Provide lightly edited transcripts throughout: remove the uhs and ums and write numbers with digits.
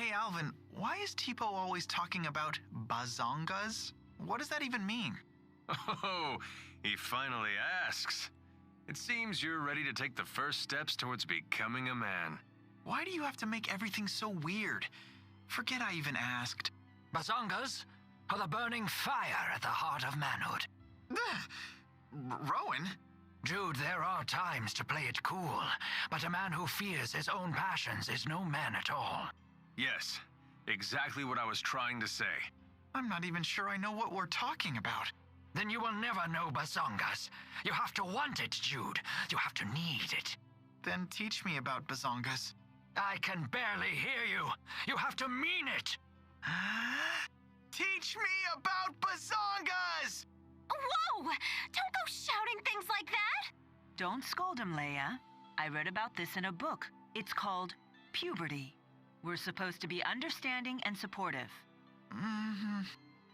Hey Alvin, why is Tipo always talking about bazongas? What does that even mean? Oh, he finally asks. It seems you're ready to take the first steps towards becoming a man. Why do you have to make everything so weird? Forget I even asked. Bazongas are the burning fire at the heart of manhood. Rowan? Jude, there are times to play it cool, but a man who fears his own passions is no man at all. Yes, exactly what I was trying to say. I'm not even sure I know what we're talking about. Then you will never know bazongas. You have to want it, Jude. You have to need it. Then teach me about bazongas. I can barely hear you. You have to mean it. Teach me about bazongas! Whoa! Don't go shouting things like that! Don't scold him, Leia. I read about this in a book. It's called puberty. We're supposed to be understanding and supportive.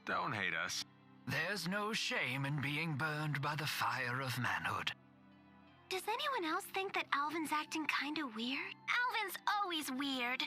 Don't hate us. There's no shame in being burned by the fire of manhood. Does anyone else think that Alvin's acting kinda weird? Alvin's always weird.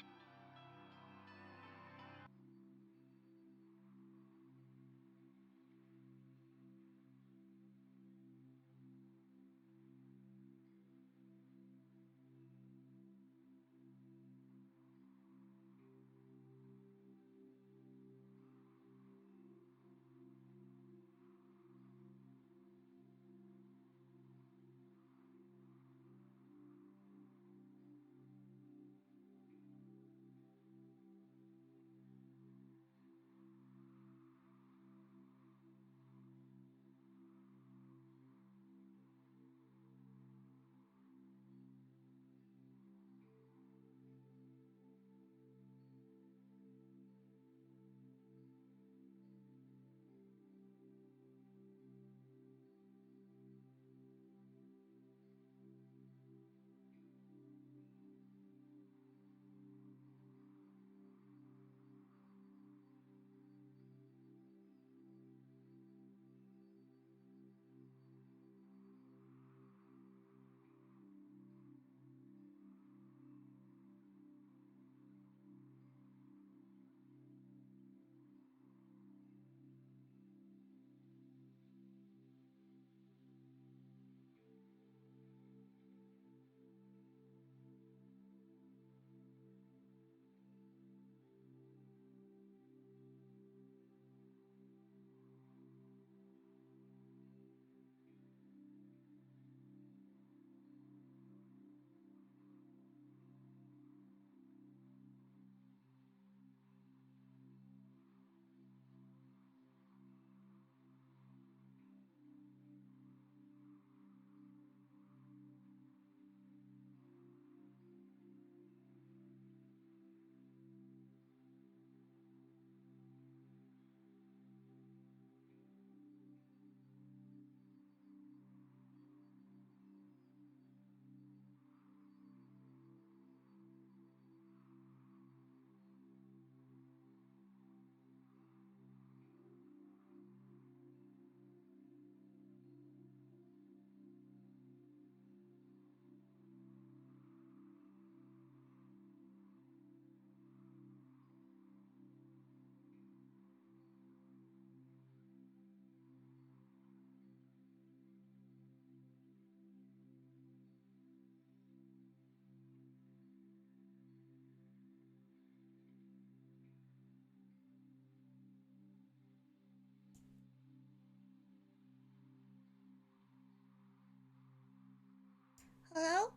Hello?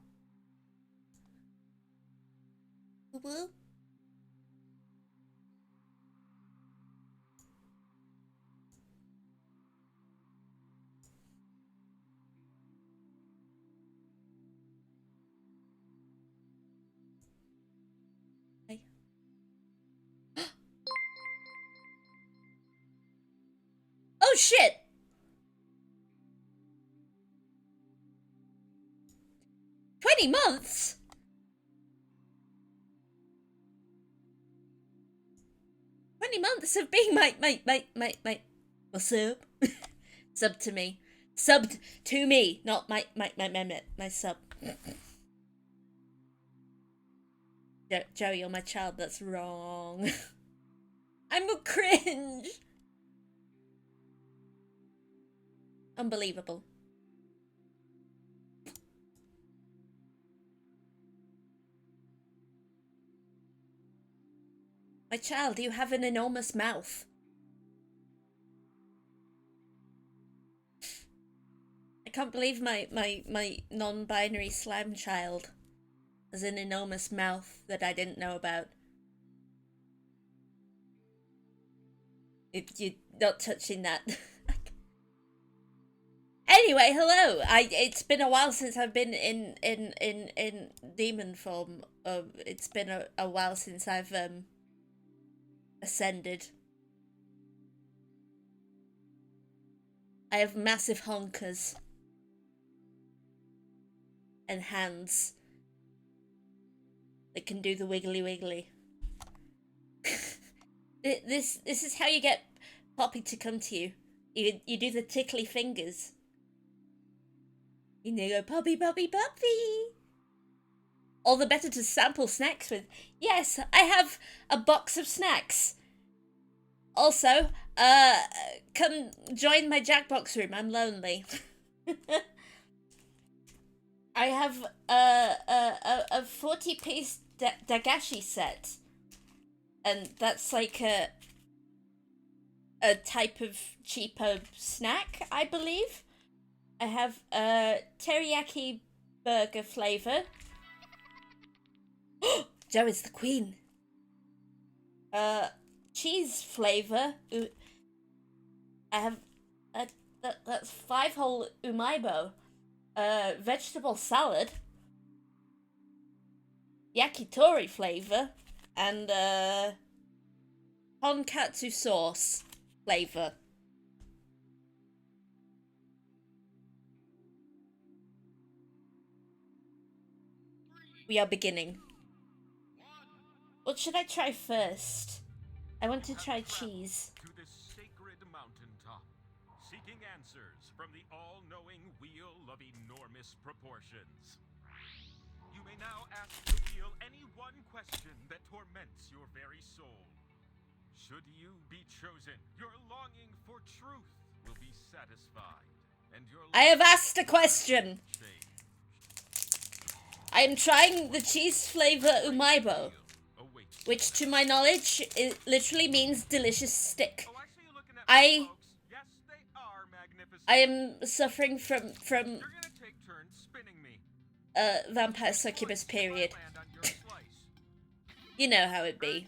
Boo-boo? Hey. Oh shit! $20 20 months of being my what's up? Sub to me. Subbed to me, not my sub. Joey, you're my child. That's wrong. I'm a cringe. Unbelievable. My child, you have an enormous mouth. I can't believe my non-binary slime child has an enormous mouth that I didn't know about. You're not touching that. Anyway, hello. It's been a while since I've been in demon form. It's been a while since I've ascended. I have massive honkers and hands that can do the wiggly wiggly. This is how you get Poppy to come to you. You do the tickly fingers. You know, go Poppy, Poppy, Poppy. All the better to sample snacks with. Yes, I have a box of snacks. Also, come join my jackbox room. I'm lonely. I have a 40-piece dagashi set, and that's like a type of cheapo snack, I believe. I have a teriyaki burger flavor. Joe is the queen. Cheese flavor. I have that's 5 whole umaibo. Vegetable salad. Yakitori flavor and tonkatsu sauce flavor. We are beginning. What should I try first? I want to try cheese. To this sacred mountaintop, seeking answers from the all-knowing wheel of enormous proportions. You may now ask the wheel any one question that torments your very soul. Should you be chosen, your longing for truth will be satisfied, and your I have asked a question. I am trying the cheese flavor umaibo, which to my knowledge it literally means delicious stick. I am suffering from vampire succubus period. You know how it be.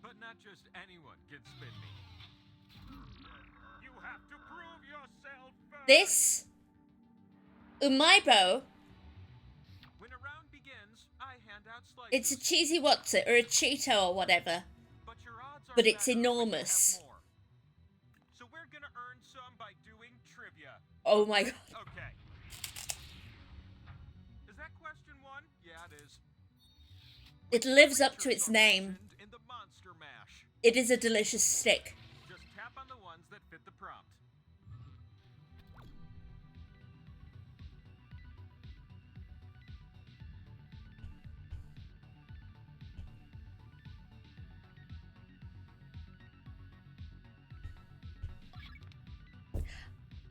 But not just anyone can spin me. You have to prove yourself first. This umaibo, When a round begins, I hand out slices. it's a cheesy what's it or a Cheeto or whatever, But your odds are but it's better when you enormous. have more. So we're gonna earn some by doing trivia. Oh my god. Okay. Is that question 1? Yeah, it is. It lives up to its name. In the Monster Mash. It is a delicious stick. Just tap on the ones that fit the prompt.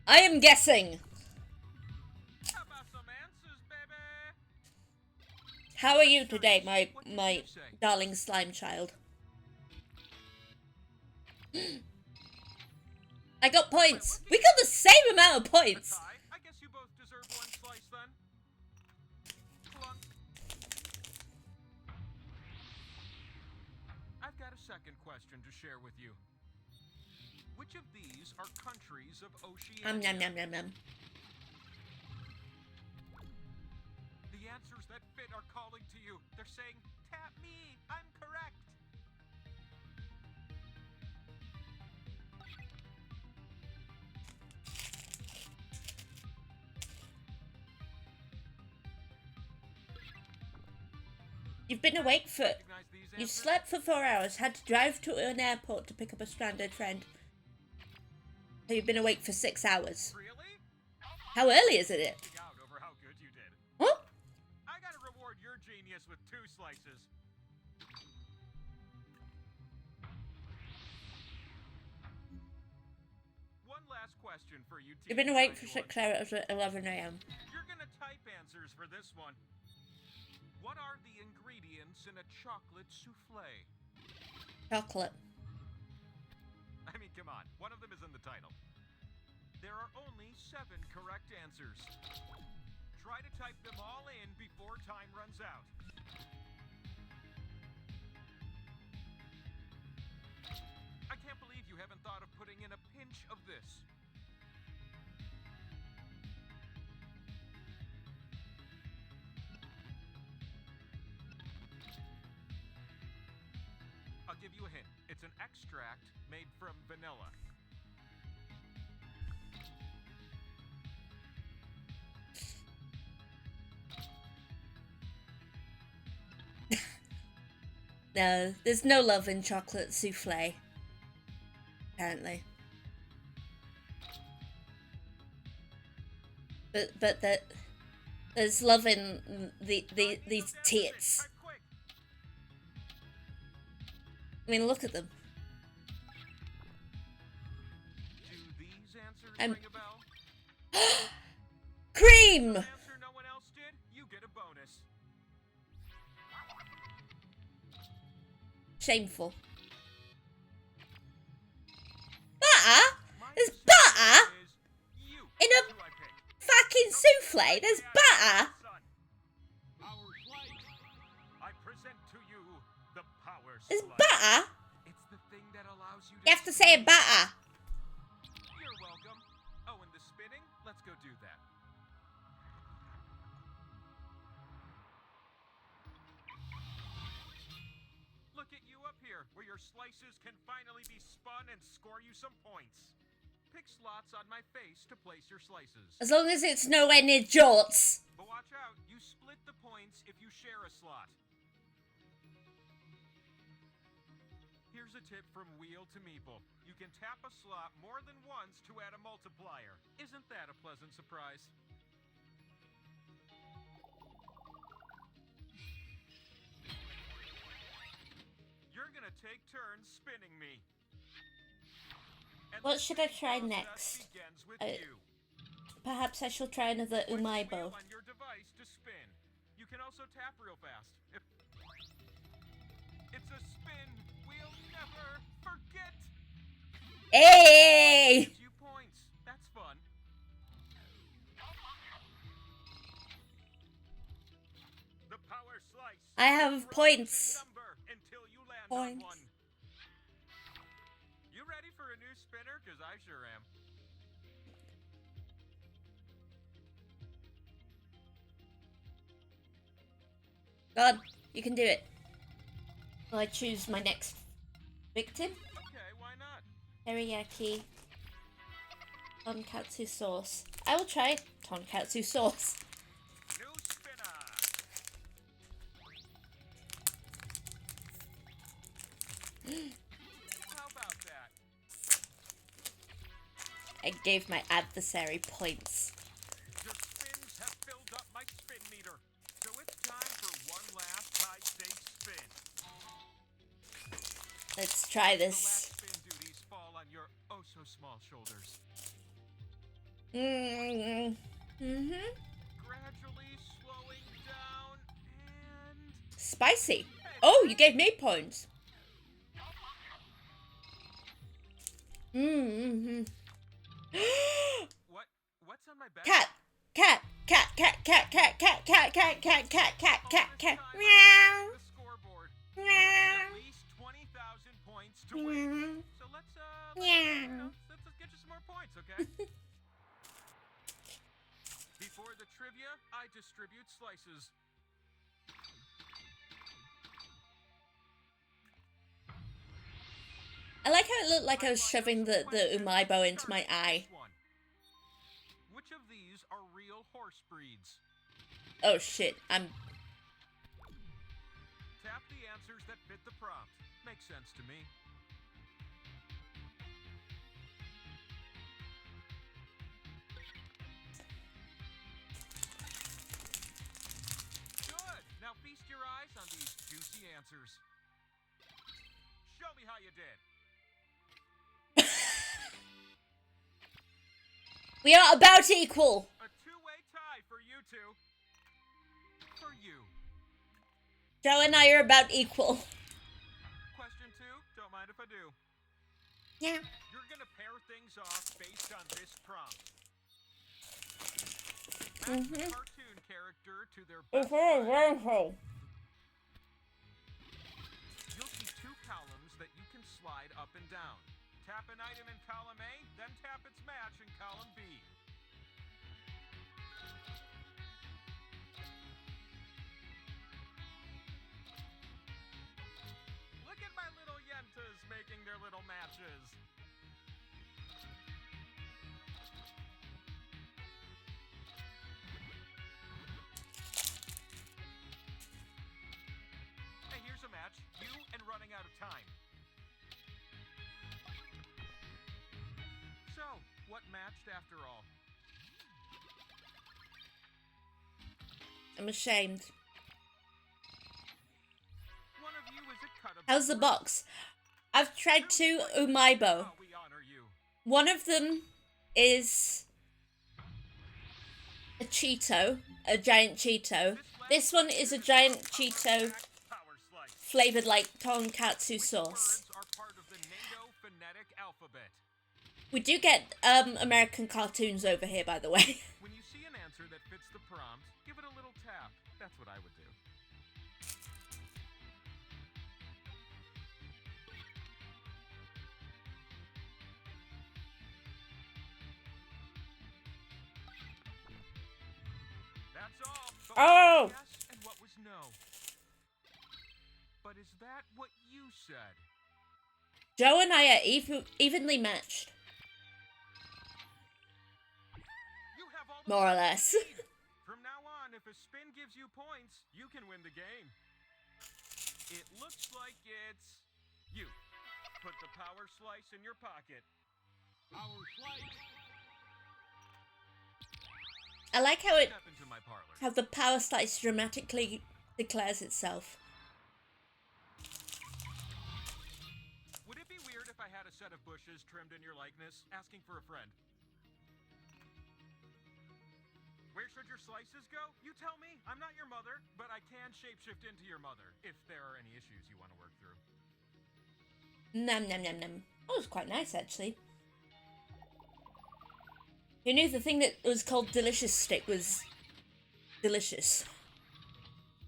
I am guessing. How about some answers, baby? How are you today, my What did you say? darling slime child? I got points. We got the same amount of points. Tie? I guess you both deserve one slice then. Clunk. I've got a second question to share with you. Which of these are countries of Oceania? Yum yum yum yum. The answers that fit are calling to you. They're saying, tap me, I'm correct. You've been awake for. Recognize these You answers? slept for 4 hours. Had to drive to an airport to pick up a stranded friend. So you've been awake for 6 hours. Really? How early is it? Out over how good you genius with 2 slices. One last question for you. You've been awake for Claire at 11 a.m. You're gonna type answers for this one. What are the ingredients in a chocolate souffle? Chocolate. I mean, come on. One of them is in the title. There are only 7 correct answers. Try to type them all in before time runs out. I can't believe you haven't thought of putting in a pinch of this. I'll give you a hint. It's an extract made from vanilla. No, there's no love in chocolate souffle. Apparently. But there's love in these tits. I mean, look at them. Do these answers ring a bell? Cream! Answer no one else did? You get a bonus. Shameful. Butter? There's butter? In a fucking souffle? There's butter? I present to you the power There's slice. butter? It's the thing that allows you to You have to say butter. You're welcome. Oh, and the spinning? Let's go do that. Look at you up here, where your slices can finally be spun and score you some points. Pick slots on my face to place your slices. As long as it's nowhere near jorts. But watch out, you split the points if you share a slot. Here's a tip from Wheel to Meeple. You can tap a slot more than once to add a multiplier. Isn't that a pleasant surprise? You're gonna take turns spinning me. And What the should I spin try process next? begins with I- you. Perhaps I shall try another Push the umaibo. wheel on your device to spin. You can also tap real fast. It's a spin we'll never forget. Hey! Gives you points. That's fun. The power slice. I have Rotate points. number until you land Points. on one. You ready for a new spinner? 'Cause I sure am. God, you can do it. Will I choose my next victim? Okay, why not? Teriyaki. Tonkatsu sauce. I will try tonkatsu sauce. New spinner. How about that? I gave my adversary points. Your spins have filled up my spin meter. So it's time for one last high stakes spin. Let's try The this. last spin duties fall on your oh so small shoulders. Mm-hmm. Gradually slowing down and Spicy. Oh, you gave me points. Mm-hmm. what's on my back? Cat. Cat. Cat. Cat. Cat. Cat. Cat. Cat. Cat. Cat. Cat. Cat. All Cat. this Cat. time, Meow. the scoreboard. Meow. At least 20,000 points to win. So let's Meow. let's get you some more points, okay? Before the trivia, I distribute slices. I like how it looked like I was shoving the umaibo into my eye. Which of these are real horse breeds? Oh shit, I'm... Tap the answers that fit the prompt. Makes sense to me. Good. Now feast your answers. Show me how you did. We are about equal. A two-way tie for you two. For you. Joe and I are about equal. Question 2, don't mind if I do. Yeah. You're gonna pair things off based on this prompt. Match the cartoon character to their best friend. You'll see 2 columns that you can slide up and down. Tap an item in column A, then tap its match in column B. Look at my little yentas making their little matches. Hey, here's a match. You and running out of time. So, what matched after all? I'm ashamed. One of you is a cut above How's the rest. box? I've tried 2 Umaibo. How we honor you. One of them is a Cheeto, a giant Cheeto. This one is a giant Cheeto Power slice. flavored like tonkatsu sauce. Words are part of the NATO phonetic alphabet. We do get American cartoons over here, by the way. When you see an answer that fits the prompt, give it a little tap. That's what I would do. That's all. But Oh! what was yes and what was no? But is that what you said? Joe and I are evenly matched, You have all the more or points less. you need. From now on, if a spin gives you points, you can win the game. It looks like it's you. Put the power slice in your pocket. Power slice. I like how Step into my parlor. the power slice dramatically declares itself. Would it be weird if I had a set of bushes trimmed in your likeness, asking for a friend? Where should your slices go? You tell me. I'm not your mother, but I can shapeshift into your mother if there are any issues you want to work through. Nom nom nom nom. That was quite nice, actually. Who knew the thing that was called Delicious Stick was delicious?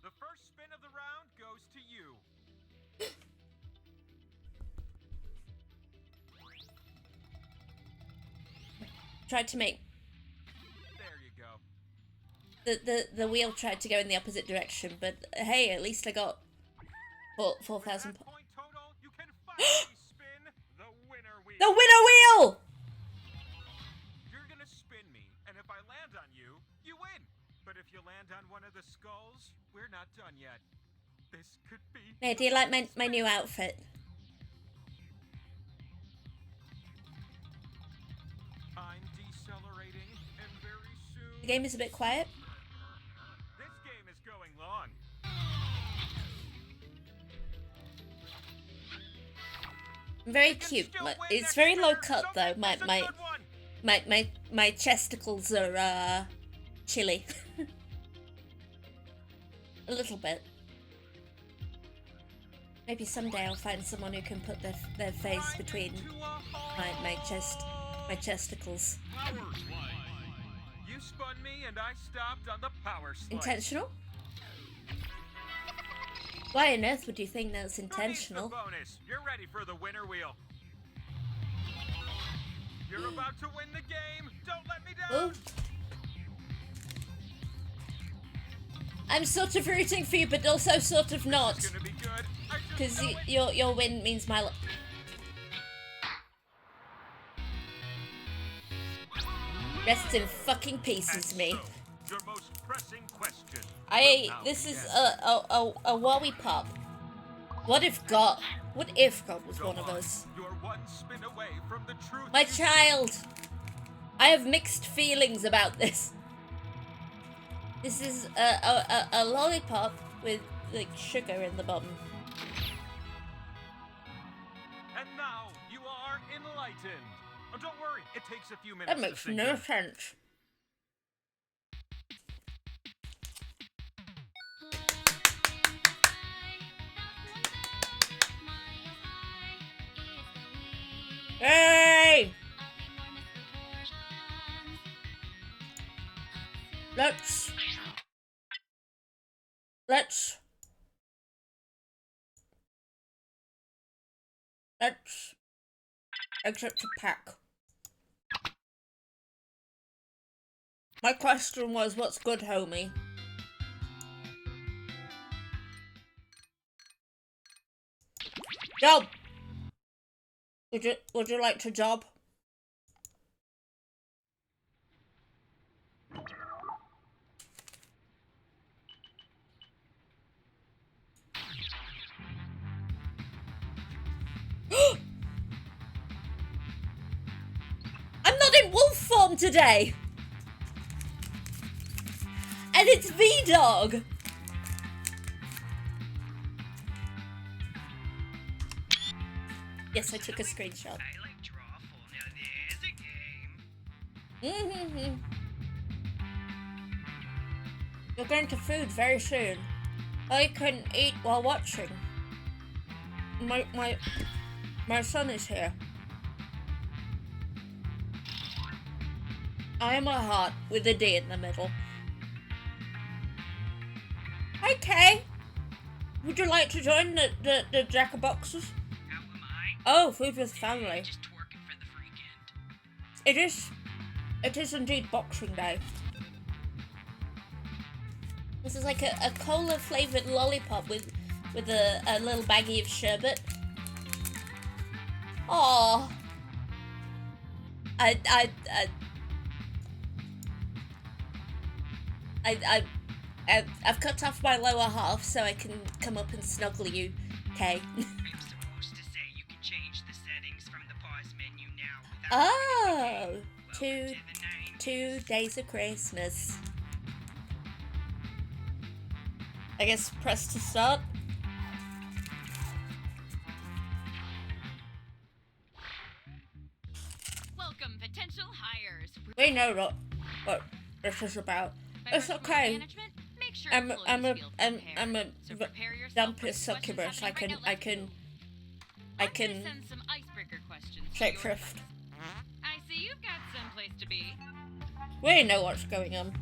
The first spin of the round goes to you. Tried to make There you go. the wheel tried to go in the opposite direction, but hey, at least I got 4,000. That point total, you can finally spin the winner wheel. The winner wheel! You're gonna spin me, and if I land on you, you win. But if you land on one of the skulls, we're not done yet. This could be. Hey, do you like my new outfit? I'm decelerating, and very soon. The game is a bit quiet. This game is going long. Very cute. It's very low cut though. My chesticles are chilly. A little bit. Maybe someday I'll find someone who can put their face between my chesticles. You spun me, and I stopped on the power slice. Intentional? Why on earth would you think that's Who needs intentional? the bonus? You're ready for the winner wheel. You're about to win the game. Don't let me down. Oh. I'm sort of rooting for you, but also sort of not, It's gonna be good. I just because know it. your win means my. Rest in fucking pieces, And me. so, your most pressing question. This is a wowie pop. What if God was Go one of on. us? You're one spin away from the truth. My you child! I have mixed feelings about this. This is a lollipop with like sugar in the bottom. And now you are enlightened. Oh, don't worry, it takes a few minutes That to makes sink no in. sense. Hey! Let's exit to pack. My question was, what's good, homie? Job! Would you like to job? I'm not in wolf form today! And it's V-Dog! Yes, I took a screenshot. I like drawful. Now there's a game. You're going to food very soon. I can eat while watching. My son is here. I am a heart with a D in the middle. Okay. Would you like to join the jackboxes? How am I? Oh, food with family. Just twerking for the freaking. It is indeed Boxing Day. This is like a cola flavored lollipop with a little baggie of sherbet. Aww. I've cut off my lower half so I can come up and snuggle you, okay? I'm supposed to say you can change the settings from the pause menu now without Oh, Welcome to the 2 days of Christmas. I guess press to start. Welcome, potential hires. We know what this is about. It's okay. Management, make sure I'm employees feel a prepared. So prepare yourself dumpy with questions succubus. happening I regularly. can I'm gonna send some icebreaker questions to your shapeshift. device. I see you've got someplace to be. We know what's going on.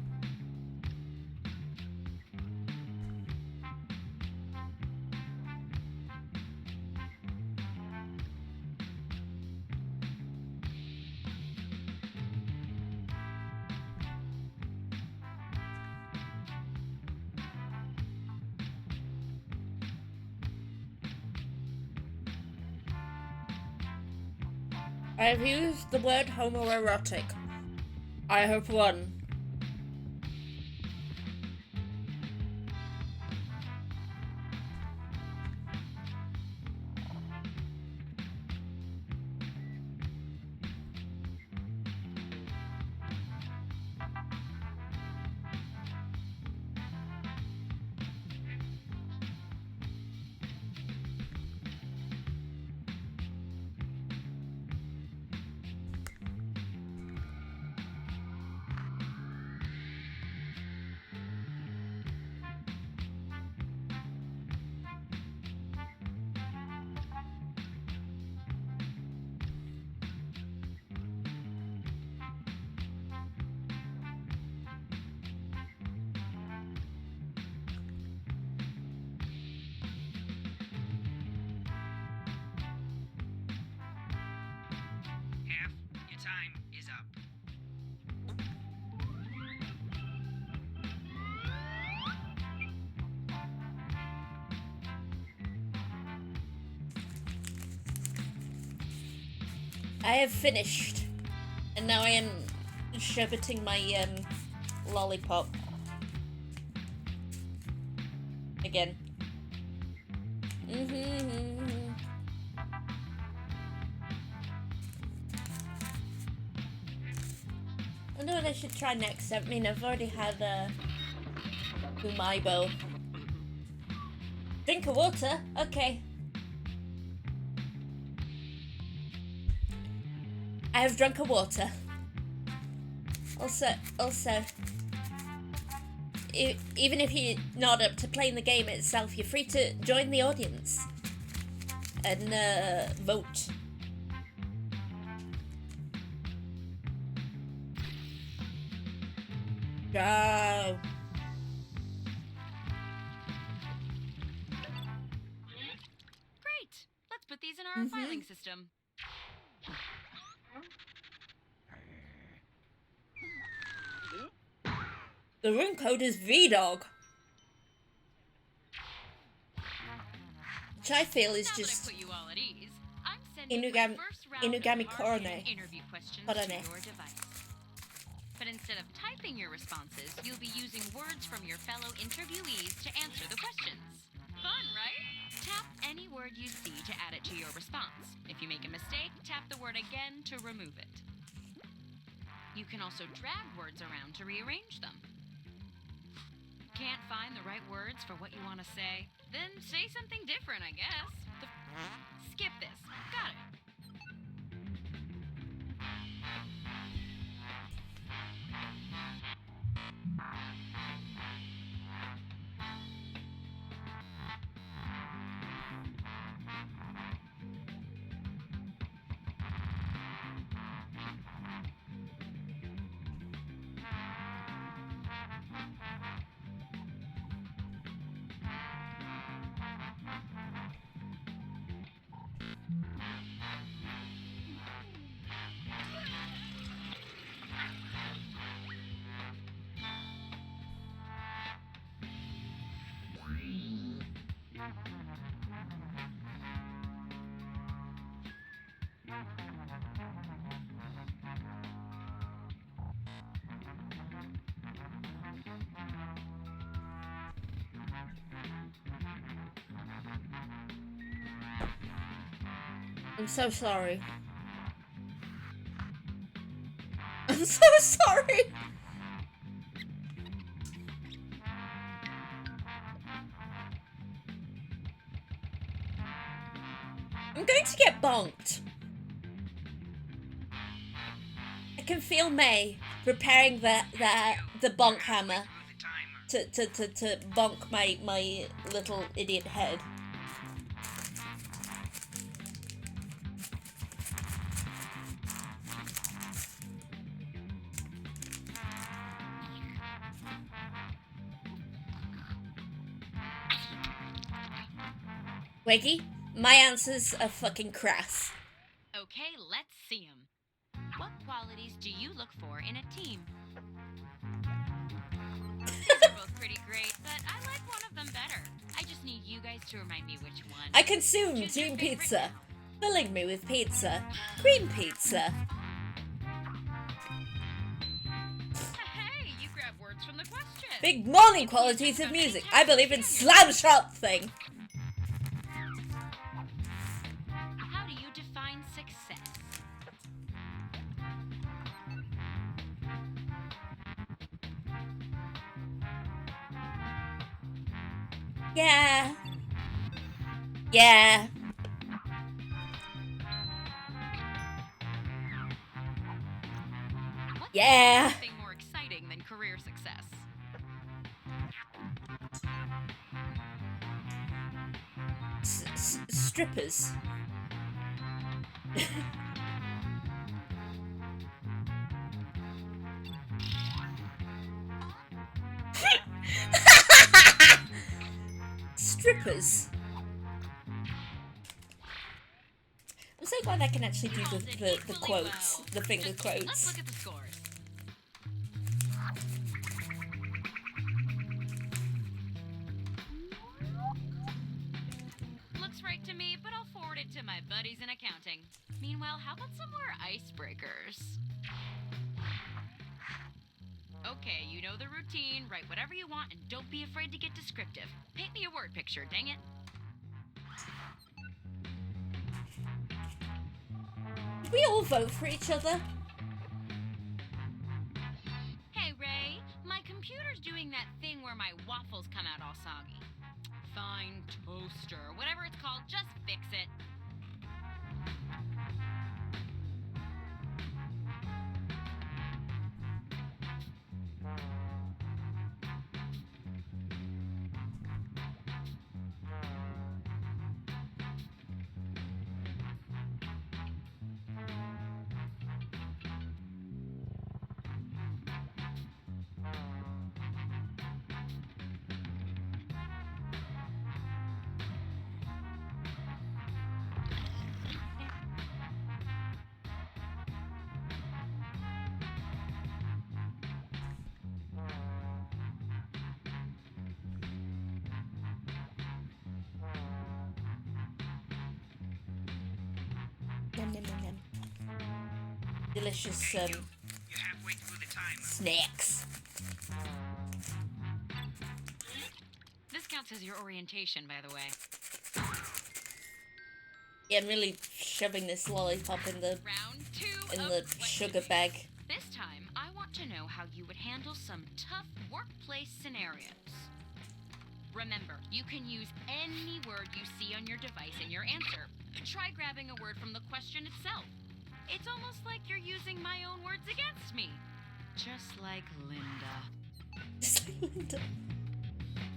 I have used the word homoerotic. I have won. Half your time is up. I have finished, and now I am sherbeting my lollipop again. I know what I should try next. I mean, I've already had Umaibo. Drink of water? Okay. I have drunk a water. Also, even if you're not up to playing the game itself, you're free to join the audience and vote. Go. Great. Let's put these in our filing system. The room code is VDog. Which I feel is Now just that I put you all at ease, I'm sending my Inugami first round of Korone. hard-hitting interview questions to Korone. your device. But instead of typing your responses, you'll be using words from your fellow interviewees to answer the questions. Fun, right? Tap any word you see to add it to your response. If you make a mistake, tap the word again to remove it. You can also drag words around to rearrange them. Can't find the right words for what you want to say? Then say something different, I guess. Skip this. Got it. I'm so sorry. I'm so sorry. I'm going to get bonked. I can feel May preparing the bonk hammer to bonk my little idiot head. Wiggy, my answers are fucking crass. Okay, let's see them. What qualities do you look for in a team? These are both pretty great, but I like one of them better. I just need you guys to remind me which one. I consume Choose your Dream favorite Pizza, now. filling me with pizza, cream pizza. Hey, you grab words from the question. Big morning qualities of music. I believe in slam shot thing. How do you define success? Yeah. Yeah. What's Yeah. something more exciting than career success? Strippers. Strippers. I'm so glad I can actually do the quotes, the finger Let's quotes. look at the scores. Looks right to me, but I'll forward it to my buddies in accounting. Meanwhile, how about some more icebreakers? Okay, you know the routine. Write whatever you want and don't be afraid to get descriptive. Paint me a word picture, dang it. Did we all vote for each other? Hey, Ray, my computer's doing that thing where my waffles come out all soggy. Fine toaster. Whatever it's called, just fix it. Nom, nom, nom, nom. Delicious You're halfway through the timer. snacks. This counts as your orientation, by the way. Yeah, I'm really shoving this lollipop in the Round 2 in of the questions. sugar bag. This time, I want to know how you would handle some tough workplace scenarios. Remember, you can use any word you see on your device in your answer. Try grabbing a word from the question itself. It's almost like you're using my own words against me. Just like Linda. Just like Linda.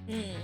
Hmm.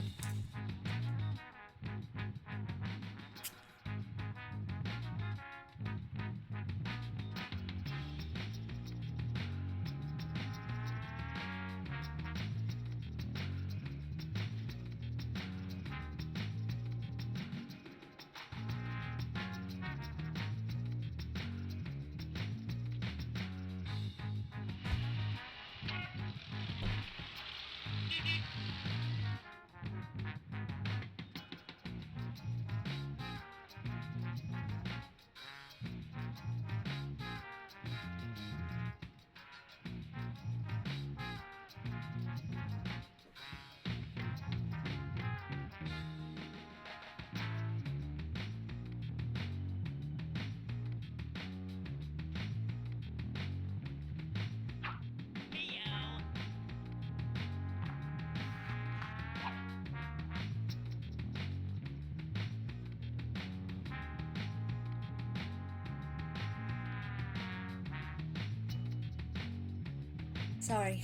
Sorry.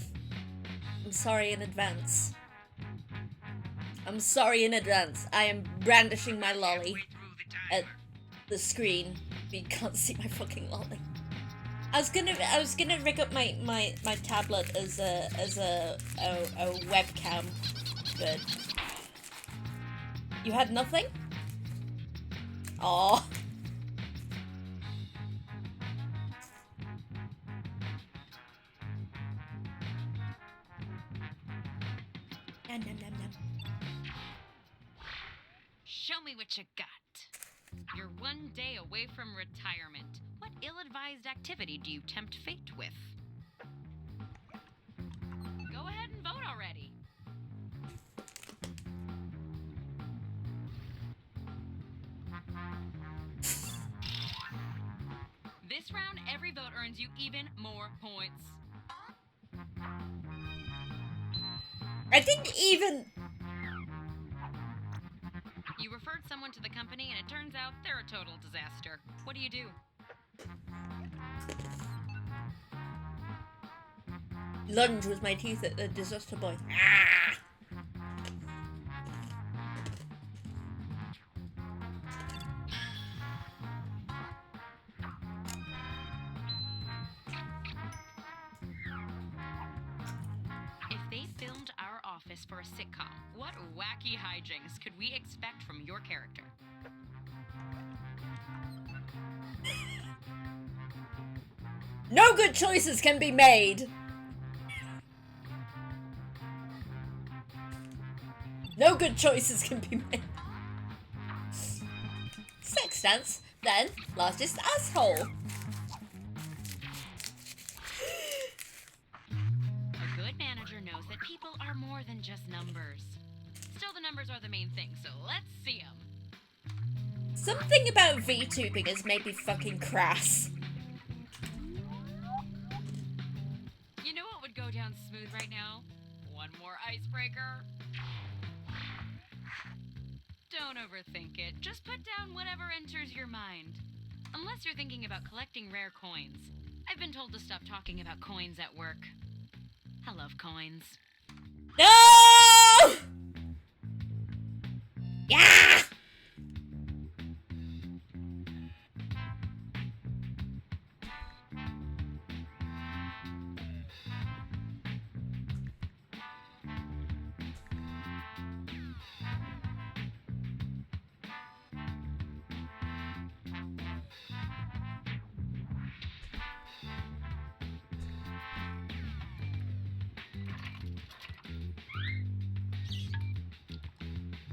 I'm sorry in advance. I'm sorry in advance. I am brandishing my lolly Halfway through the timer. at the screen, but you can't see my fucking lolly. I was gonna rig up my tablet as a webcam, but you had nothing? Aw. Nom, nom, nom, nom. Show me what you got. You're one day away from retirement. What ill-advised activity do you tempt fate with? Go ahead and vote already. This round, every vote earns you even more points. I didn't even. You referred someone to the company and it turns out they're a total disaster. What do you do? Lunge with my teeth at the disaster boy. Ah! If they filmed our office for a sitcom, what wacky hijinks could we expect from your character? No good choices can be made. No good choices can be made. Sex dance, then largest asshole. A good manager knows that people are more than just numbers. Still, the numbers are the main thing, so let's see them. Something about VTubing has made me fucking crass. You know what would go down smooth right now? One more icebreaker. Don't overthink it. Just put down whatever enters your mind. Unless you're thinking about collecting rare coins. I've been told to stop talking about coins at work. I love coins. No! Yeah!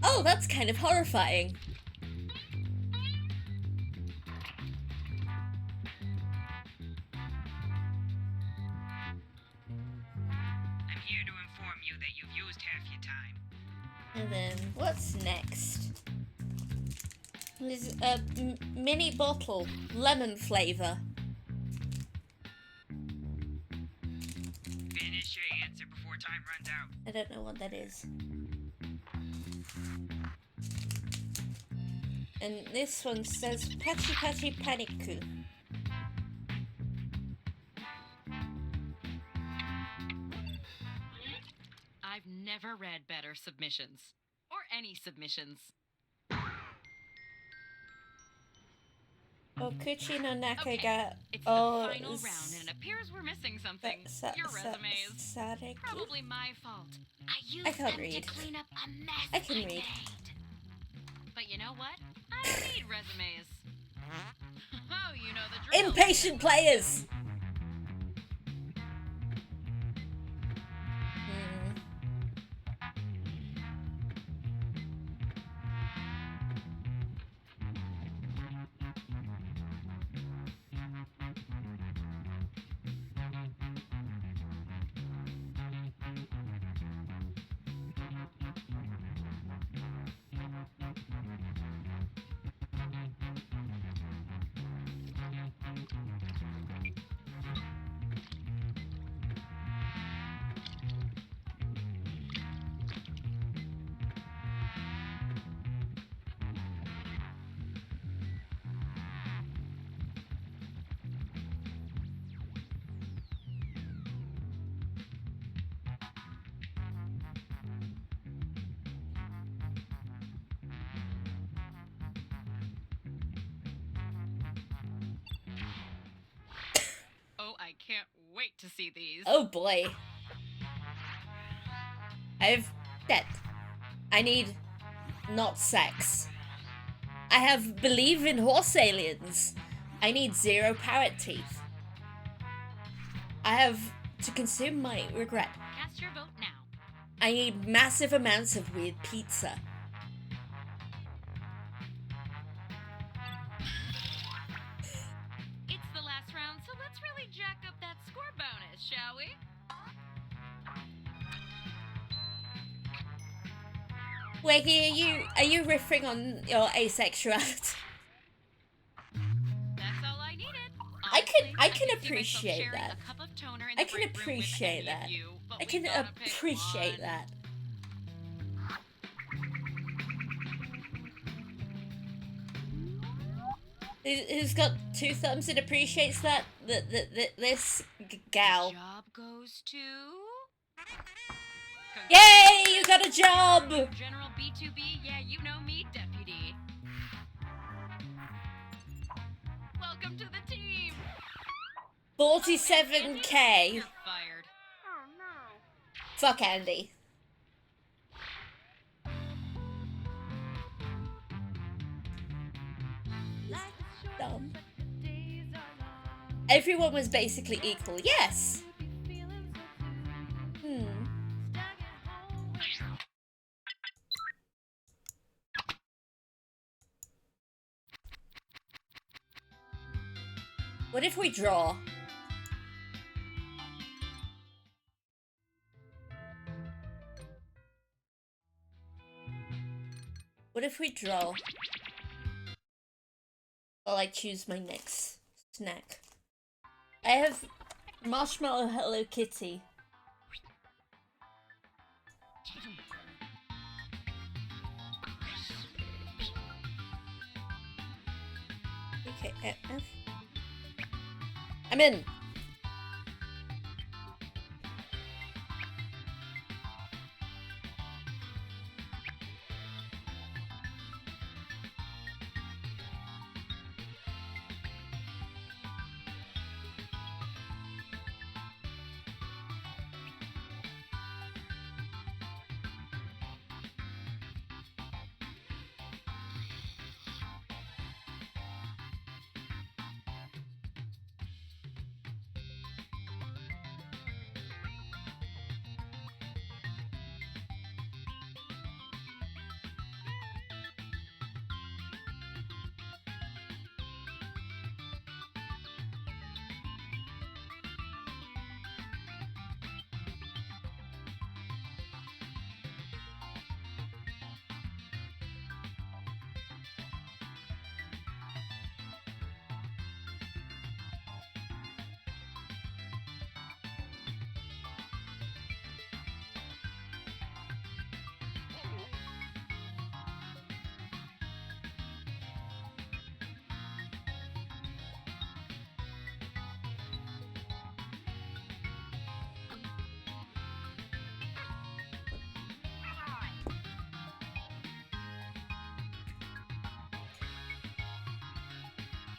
Oh, that's kind of horrifying. I'm here to inform you that you've used half your time. And then, what's next? There's a mini bottle, lemon flavor. Finish your answer before time runs out. I don't know what that is. And this one says Patchy Patchy Panicu. I've never read better submissions. Or any submissions. Okuchi no Naka Okay, ga it's the final round and it appears we're missing something. Your resumes. Sareki? Probably my fault. I used I can't them read. to clean up a mess I can read. made. But you know what? I don't need resumes. Oh, you know the drill. Impatient players! Oh, I can't wait to see these. Oh boy. I've dead. I need not sex. I have believe in horse aliens. I need 0 parrot teeth. I have to consume my regret. Cast your vote now. I need massive amounts of weird pizza. It's the last round, so let's really jack up that score bonus, shall we? Wiggy, are you riffing on your asexuality? That's all I needed. I can Honestly, could see appreciate myself sharing that. a cup of toner in I the can break room with appreciate any that. of you, but I we can gotta pick appreciate one. that. Who's got 2 thumbs and appreciates that? This gal. Job goes to... Yay, you got a job! General B2B, yeah, you know me, deputy. Welcome to the team. 47k. You're fired. Oh no. Fuck Andy. Dumb. Everyone was basically equal. Yes. What if we draw? What if we draw? While I choose my next snack. I have Marshmallow Hello Kitty. I'm in.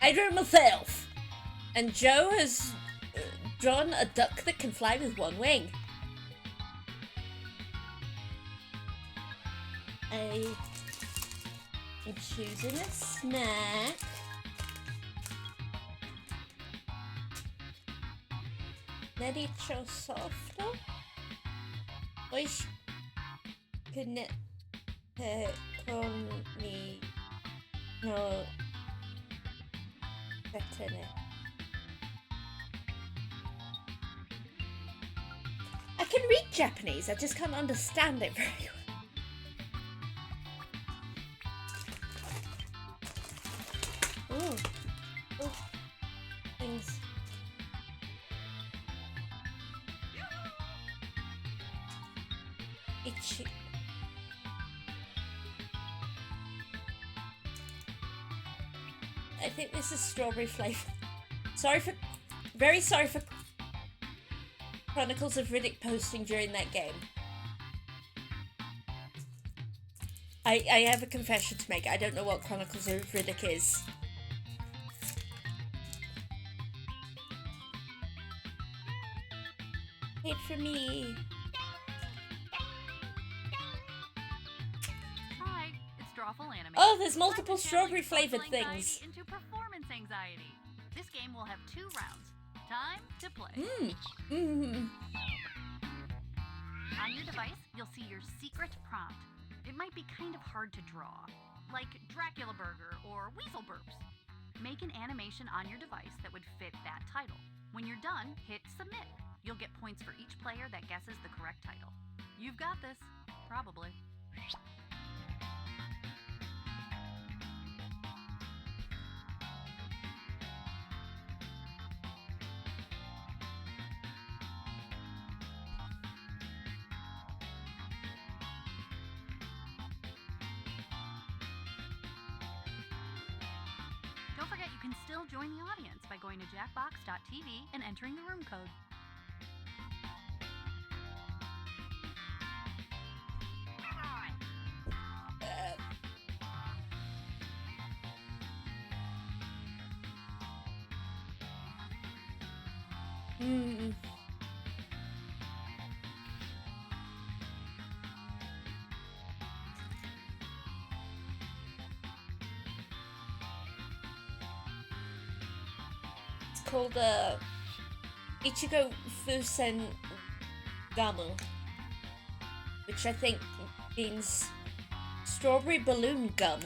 I drew myself, and Joe has drawn a duck that can fly with one wing. I am choosing a snack. Derecho softo. Hoje con mi no veterinary. I can read Japanese, I just can't understand it very well. Ooh. Oh, things. Itchy. I think this is strawberry flavor. Very sorry for Chronicles of Riddick posting during that game. I have a confession to make. I don't know what Chronicles of Riddick is. Wait for me. Hi, it's Drawful Anime. Oh, there's multiple strawberry flavored things. Into performance anxiety. This game will have 2 rounds. Time to play. On your device, you'll see your secret prompt. It might be kind of hard to draw, like Dracula Burger or Weasel Burps. Make an animation on your device that would fit that title. When you're done, hit submit. You'll get points for each player that guesses the correct title. You've got this. Probably. Don't forget you can still join the audience by going to jackbox.tv and entering the room code. It's called Ichigo Fusen Gamu, which I think means strawberry balloon gum.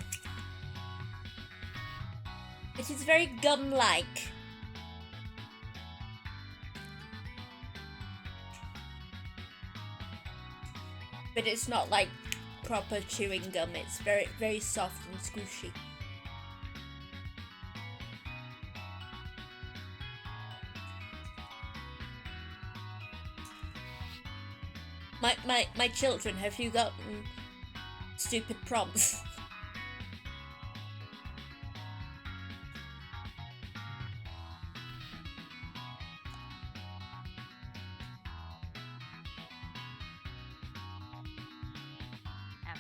It is very gum-like. But it's not like proper chewing gum, it's very, very soft and squishy. My children, have you gotten stupid prompts?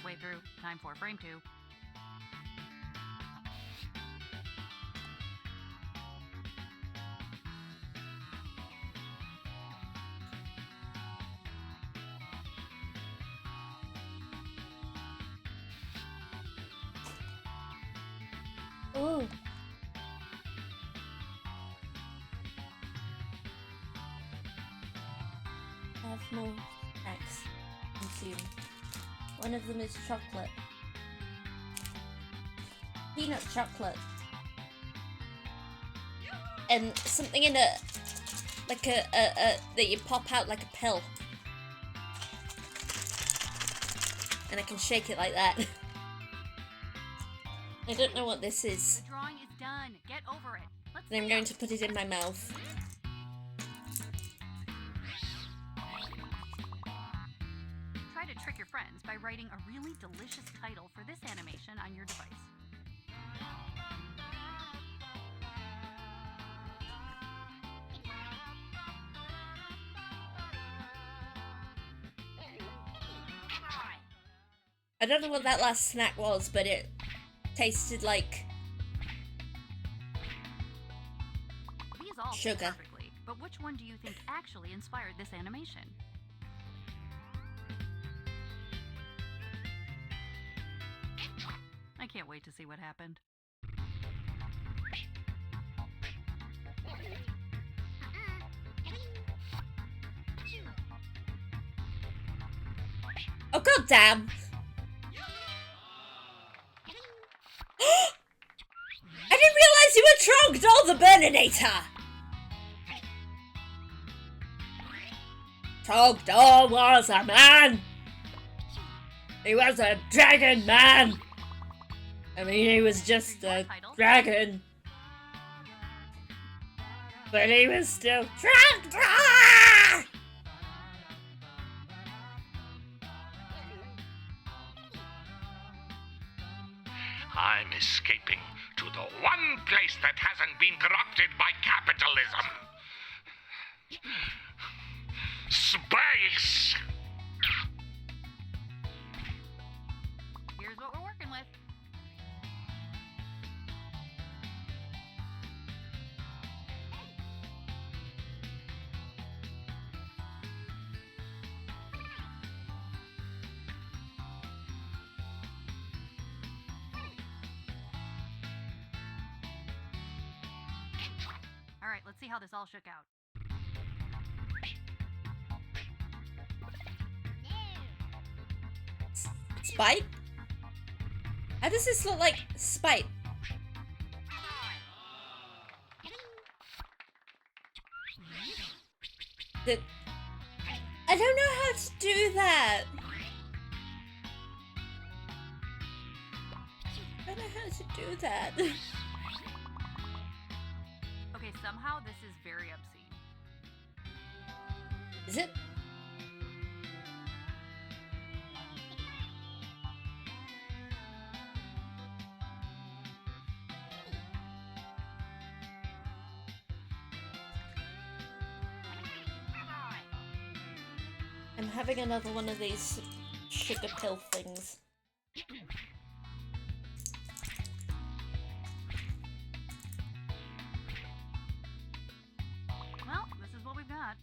halfway through. Time for frame 2. Ooh. Have more snacks. Consume. One of them is chocolate. Peanut chocolate. And something in a like a that you pop out like a pill. And I can shake it like that. I don't know what this is. The drawing is done. Get over it. Let's And I'm going to put it in my mouth. try to trick your friends by writing a really delicious title for this animation on your device. I don't know what that last snack was, but it tasted like These all fit sugar. perfectly, but which one do you think actually inspired this animation? I can't wait to see what happened. Oh god damn! I didn't realize you were Trogdor the Burninator! Trogdor was a man! He was a dragon man! I mean, he was just a dragon. But he was still Trogdor! I'm escaping to the one place that hasn't been corrupted by capitalism. Space! Here's what we're working with. All right, let's see how this all shook out. Spite? How does this look like Spite? I don't know how to do that. I don't know how to do that. Okay, somehow this is very obscene. Is it? I'm having another one of these sugar pill things. Well, this is what we've got.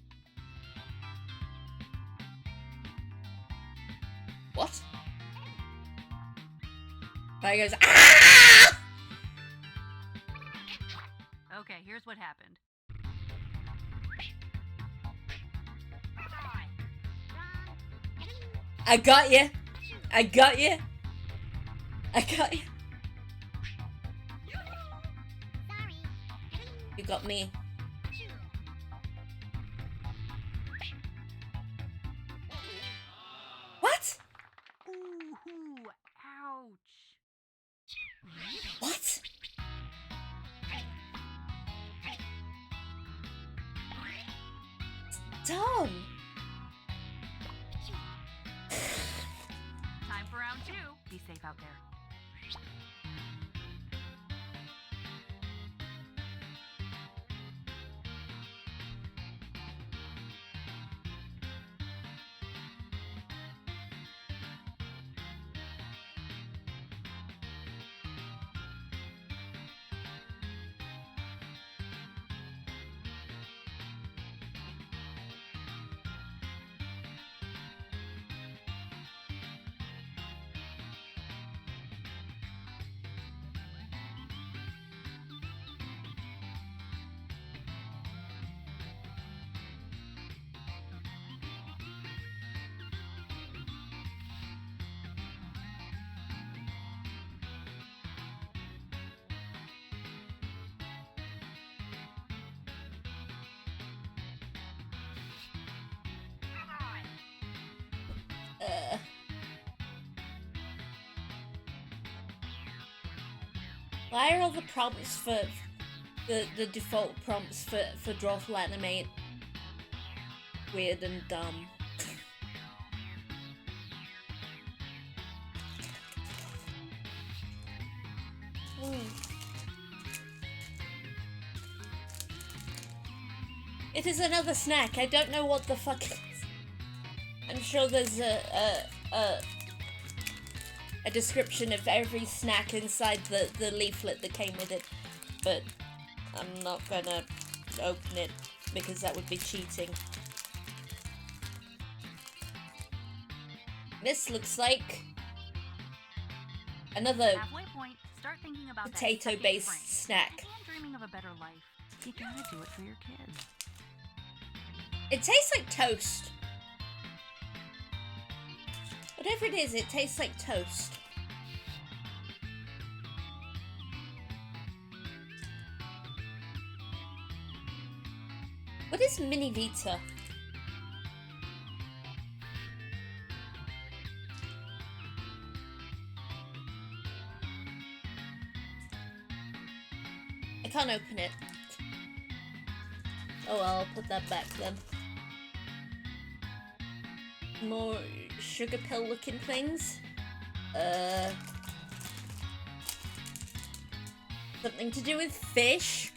What? Guy goes, ah! Okay, here's what happened. I got you. I got you. I got you. You got me. What? Ooh, ouch. What? Dumb. Time for round 2. Be safe out there. Why are all the prompts for the default prompts for Drawful Animate weird and dumb? It is another snack. I don't know what the fuck it is. I'm sure there's a description of every snack inside the leaflet that came with it, but I'm not gonna open it because that would be cheating. This looks like another Halfway point, start thinking about potato-based snack. And dreaming of a better life. You gotta do it for your kids. It tastes like toast. Whatever it is, it tastes like toast. What is Mini Vita? I can't open it. Oh well, I'll put that back then. More sugar pill looking things. Something to do with fish.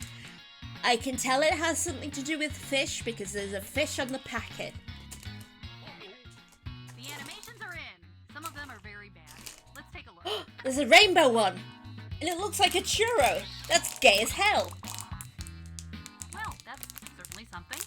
I can tell it has something to do with fish because there's a fish on the packet. The animations are in. Some of them are very bad. Let's take a look. There's a rainbow one. And it looks like a churro. That's gay as hell. Well, that's certainly something.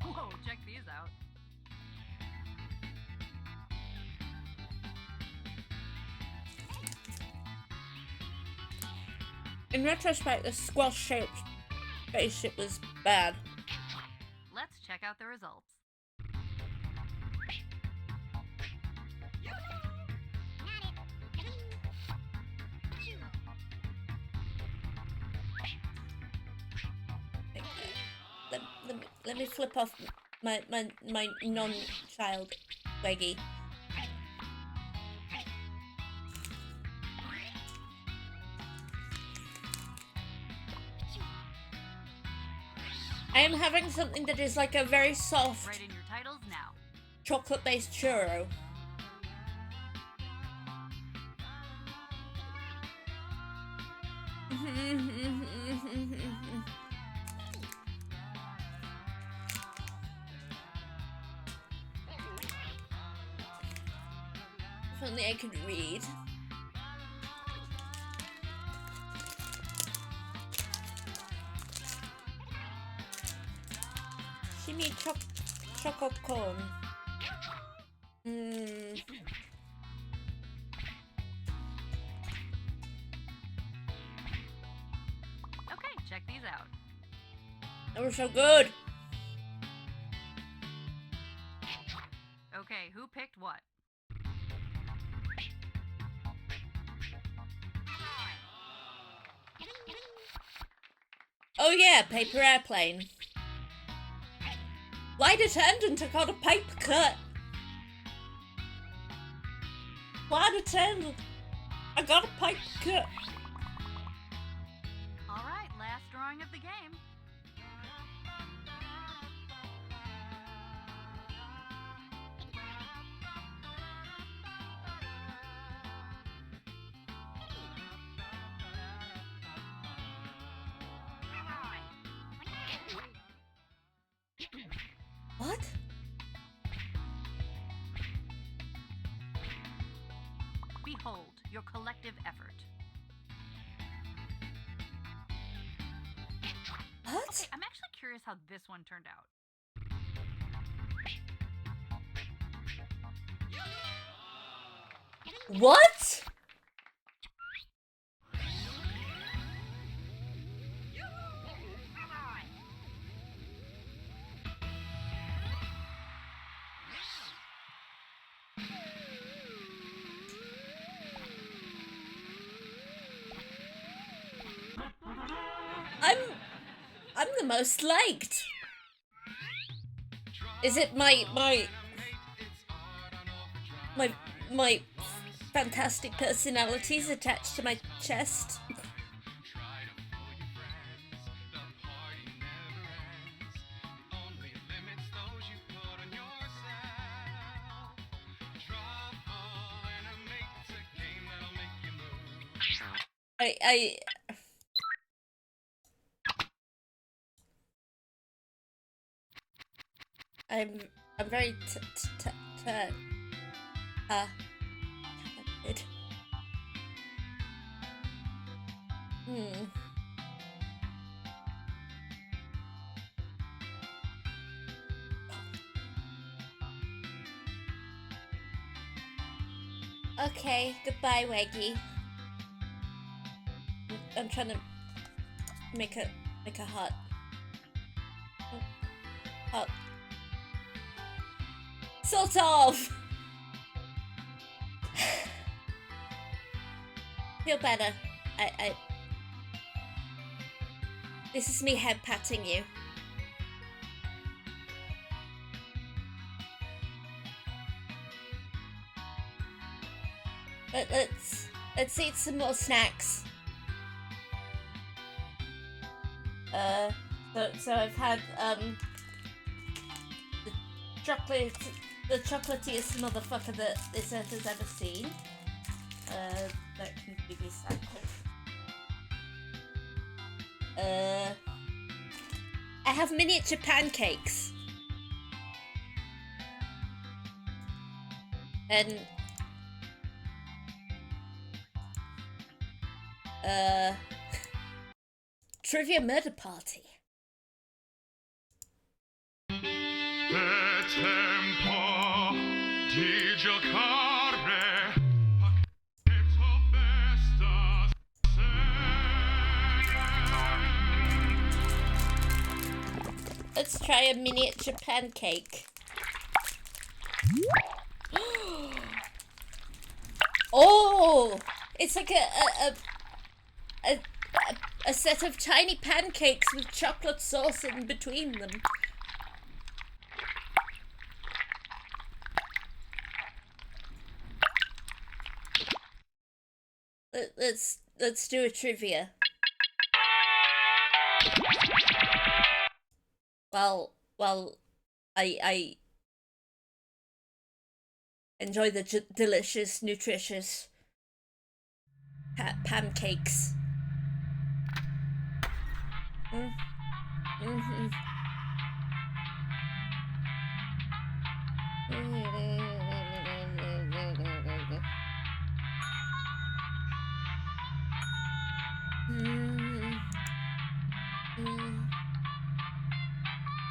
Whoa, check these out. In retrospect, the squash-shaped spaceship was bad. Let's check out the results. Let me flip off my non-child Weggy. I am having something that is like a very soft Write in your titles now. chocolate-based churro. If only I could read. Shimmy choco cone. Okay, check these out. They were so good. Okay, who picked what? Oh yeah, paper airplane. Flight attendant, I got a paper cut. Flight attendant, I got a paper cut. Alright, last drawing of the game. What? Behold, your collective effort. What? Okay, I'm actually curious how this one turned out. What? the most liked? Is it my fantastic personalities attached to my chest? I'm very talented. Okay, goodbye, Waggy. I'm trying to make a heart. Heart. Sort of. Feel better. This is me head patting you. But let's eat some more snacks. So I've had the chocolatiest motherfucker that this earth has ever seen. That can be recycled. I have miniature pancakes. And trivia murder party. tempo di giocare. Let's try a miniature pancake. Oh, it's like a set of tiny pancakes with chocolate sauce in between them. Let's do a trivia. Well, I enjoy the delicious, nutritious pancakes.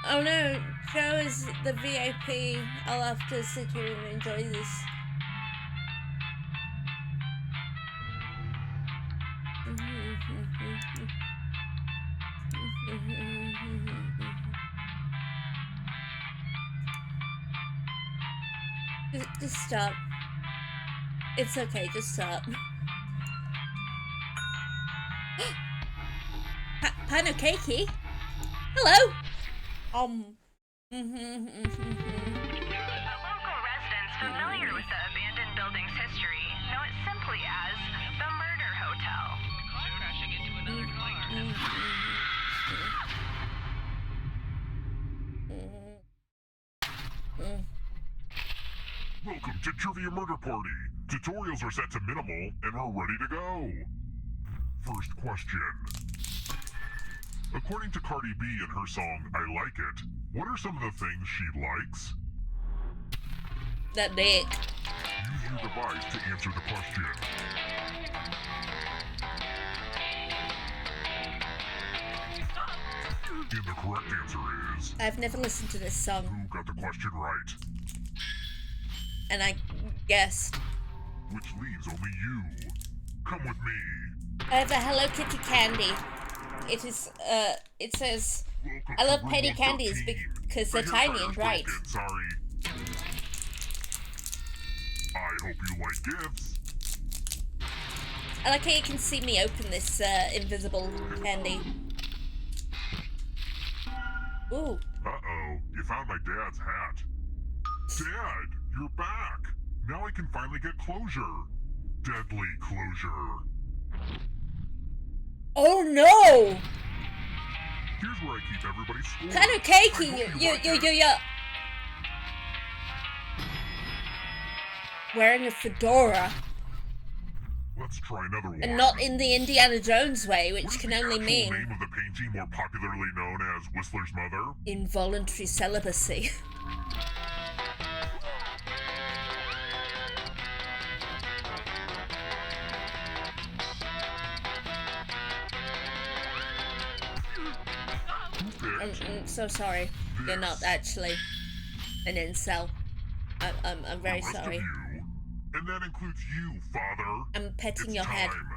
Oh no, Joe is the VIP. I'll have to sit here and enjoy this. Just stop. It's okay, just stop. Panokeki? Hello! A local residents familiar with the abandoned building's history know it simply as the Murder Hotel. Crashing into another car. Welcome to Trivia Murder Party. Tutorials are set to minimal and are ready to go. First question. According to Cardi B in her song, I Like It, what are some of the things she likes? That dick. Use your device to answer the question. And the correct answer is... I've never listened to this song. Who got the question right? And I guessed. Which leaves only you. Come with me. I have a Hello Kitty candy. It is, it says, Welcome I love to penny Room candies 13. because they're The tiny hair and dryer's bright. broken, sorry. I hope you like gifts. I like how you can see me open this, invisible candy. Ooh. Uh-oh, you found my dad's hat. Dad, you're back. Now I can finally get closure. Deadly closure. Oh no! Here's where I keep everybody's score. Kind of cakey, you. Wearing a fedora. Let's try another one. And not in the Indiana Jones way, which What is can the only actual mean name of the painting more popularly known as Whistler's Mother? involuntary celibacy. I'm so sorry. You're not actually an incel. I'm very The rest sorry. Of you, and that includes you, Father. I'm petting It's your head. time.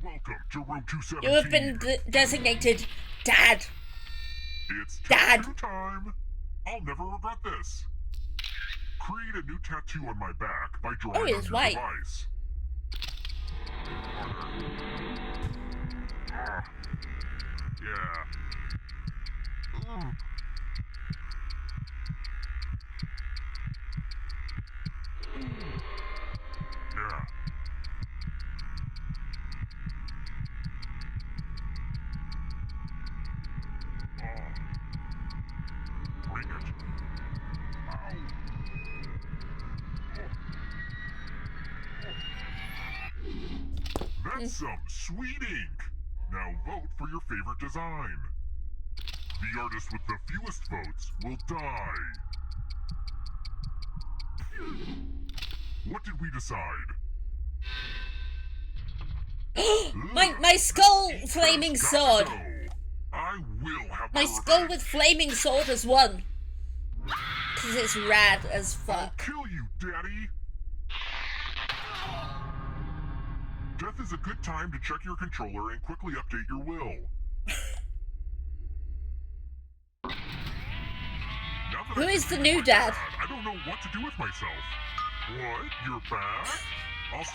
Welcome to room 217. You have been designated Dad. It's Dad. tattoo time. I'll never regret this. Create a new tattoo on my back by drawing on it's your white. device. Yeah. Yeah. Bring it. That's some sweet ink. Now vote for your favorite design. The artist with the fewest votes will die. What did we decide? my skull flaming sword. I will have My skull with flaming sword has won. Cause it's rad as I'll fuck. kill you, Daddy. Death is a good time to check your controller and quickly update your will. Who is the new dad? I don't know what to do with myself. What? You're back?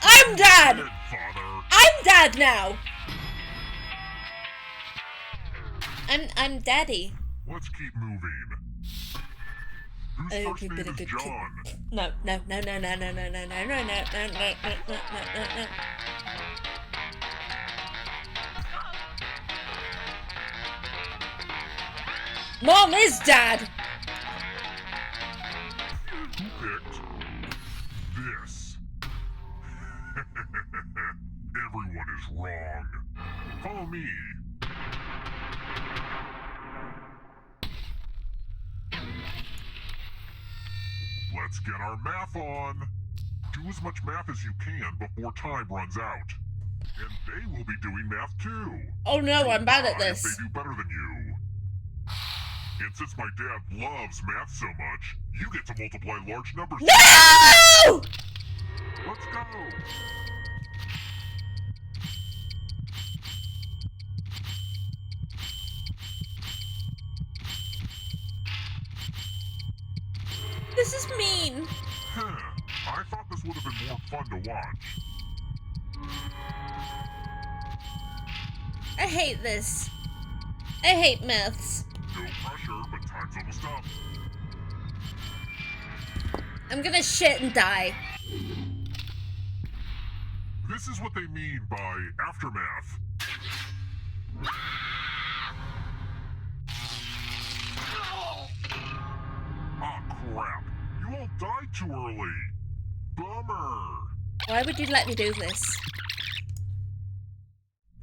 I'm Dad! Dead, Father. I'm Dad now! I'm Daddy. Let's keep moving. Whose first name is John? No. Mom is Dad! Who picked this? Everyone is wrong. Follow me. Let's get our math on. Do as much math as you can before time runs out. And they will be doing math too. Oh no, I'm bad at If this. they do better than you. And since my dad loves math so much, you get to multiply large numbers. No! Let's go. This is mean. I thought this would have been more fun to watch. I hate this. I hate maths. No pressure, but time's almost up. I'm gonna shit and die. This is what they mean by aftermath. Ah, crap. You all died too early. Bummer. Why would you let me do this?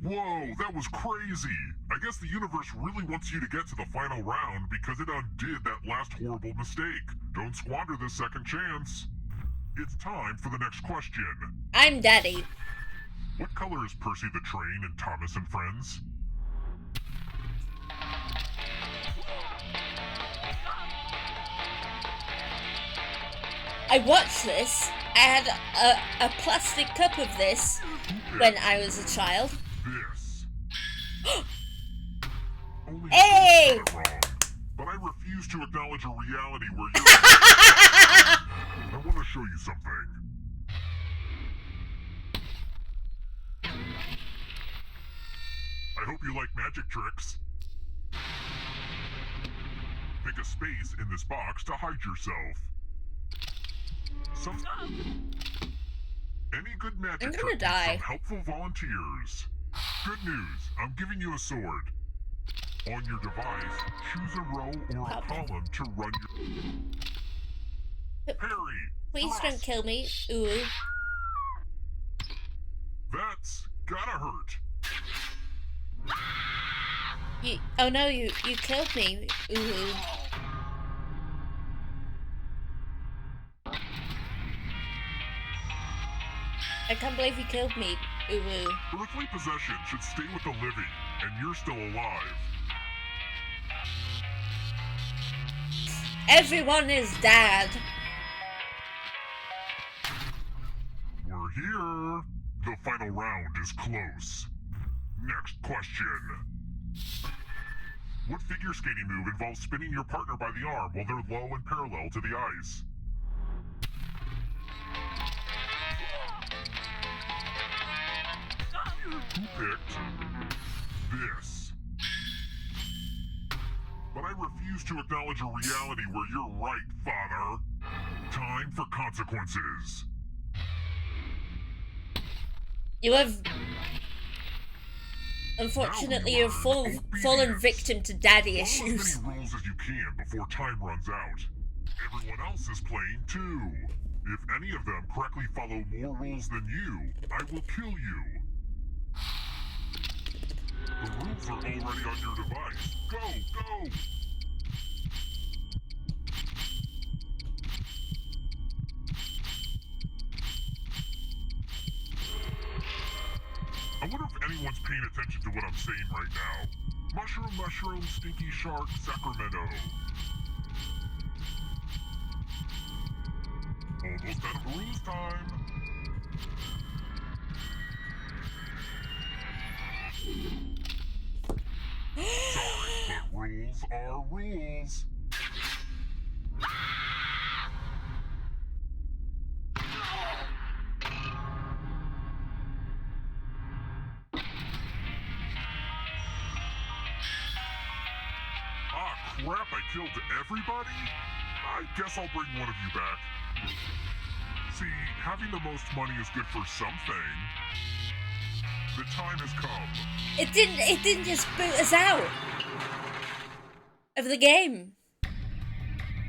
Whoa, that was crazy. I guess the universe really wants you to get to the final round because it undid that last horrible mistake. Don't squander this second chance. It's time for the next question. I'm Daddy. What color is Percy the Train in Thomas and Friends? I watched this. I had a plastic cup of this when I was a child. This. Only Hey! you got it wrong, but I refuse to acknowledge a reality where you're. I want to show you something. I hope you like magic tricks. pick a space in this box to hide yourself. Any good magic I'm gonna trick needs die. some helpful volunteers. Good news, I'm giving you a sword. On your device, choose a row or a column to run your... Parry! Please don't thrust. kill me. Ooh. That's gotta hurt. Oh no, you killed me. Ooh. I can't believe you killed me. Ooh. Earthly possession should stay with the living, and you're still alive. Everyone is dead. We're here. The final round is close. Next question. What figure skating move involves spinning your partner by the arm while they're low and parallel to the ice? Who picked this? But I refuse to acknowledge a reality where you're right, Father. Time for consequences. You have... Unfortunately, you've fallen victim to daddy issues. Follow as many rules as you can before time runs out. Everyone else is playing too. If any of them correctly follow more rules than you, I will kill you. The rules are already on your device. Go, go! I wonder if anyone's paying attention to what I'm saying right now. Mushroom, mushroom, stinky shark, Sacramento. Almost out of rules time. Sorry, but rules are rules. Ah, crap, I killed everybody? I guess I'll bring one of you back. See, having the most money is good for something. The time has come. It didn't just boot us out of the game.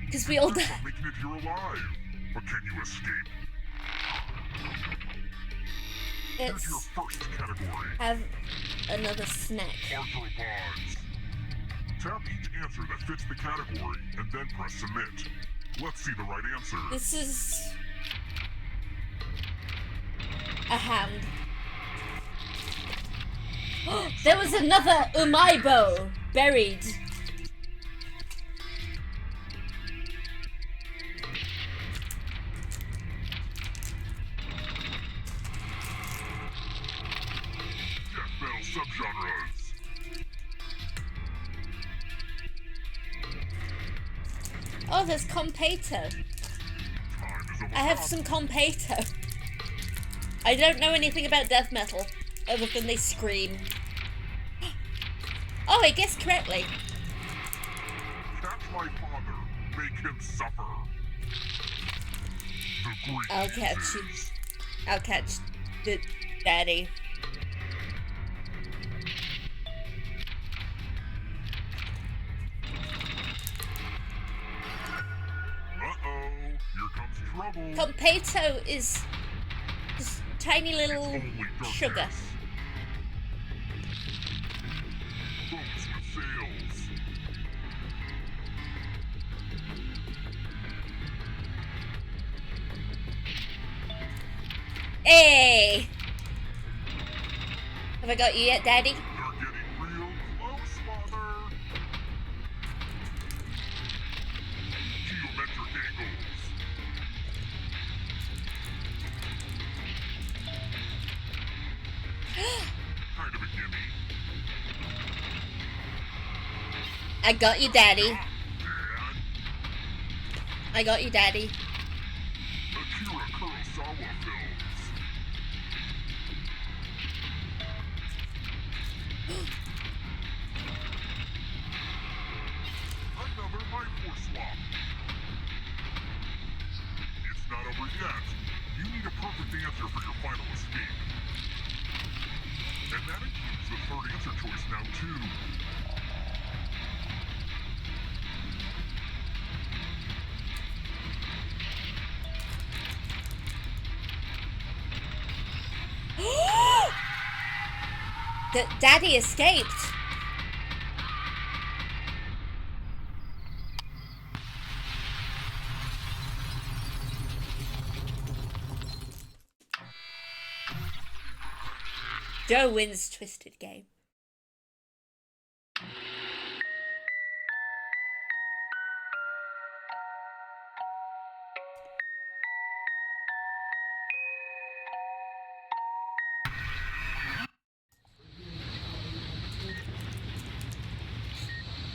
Because we all died. I'm making it here alive. But can you escape? Here's your first category. Have another snack. Arthropods. Tap each answer that fits the category and then press submit. Let's see the right answer. This is a hand. There was another Umaibo buried. Death metal subgenres. Oh, there's Competo. I have some Competo. I don't know anything about death metal, other than they scream. Oh, I guessed correctly. Catch my father. Make him suffer. The great I'll catch you. I'll catch the daddy. Uh-oh. Here comes trouble. Competo is just tiny little sugar. Boats with sails. Hey! Have I got you yet, Daddy? You're getting real close, Father. Geometric angles. Kind of a gimme. I got you, Daddy. I got you, Daddy. Akira Kurosawa films. Another my answer for your final escape. And that includes the third answer choice now, too. Daddy escaped. Joe wins Twisted Game.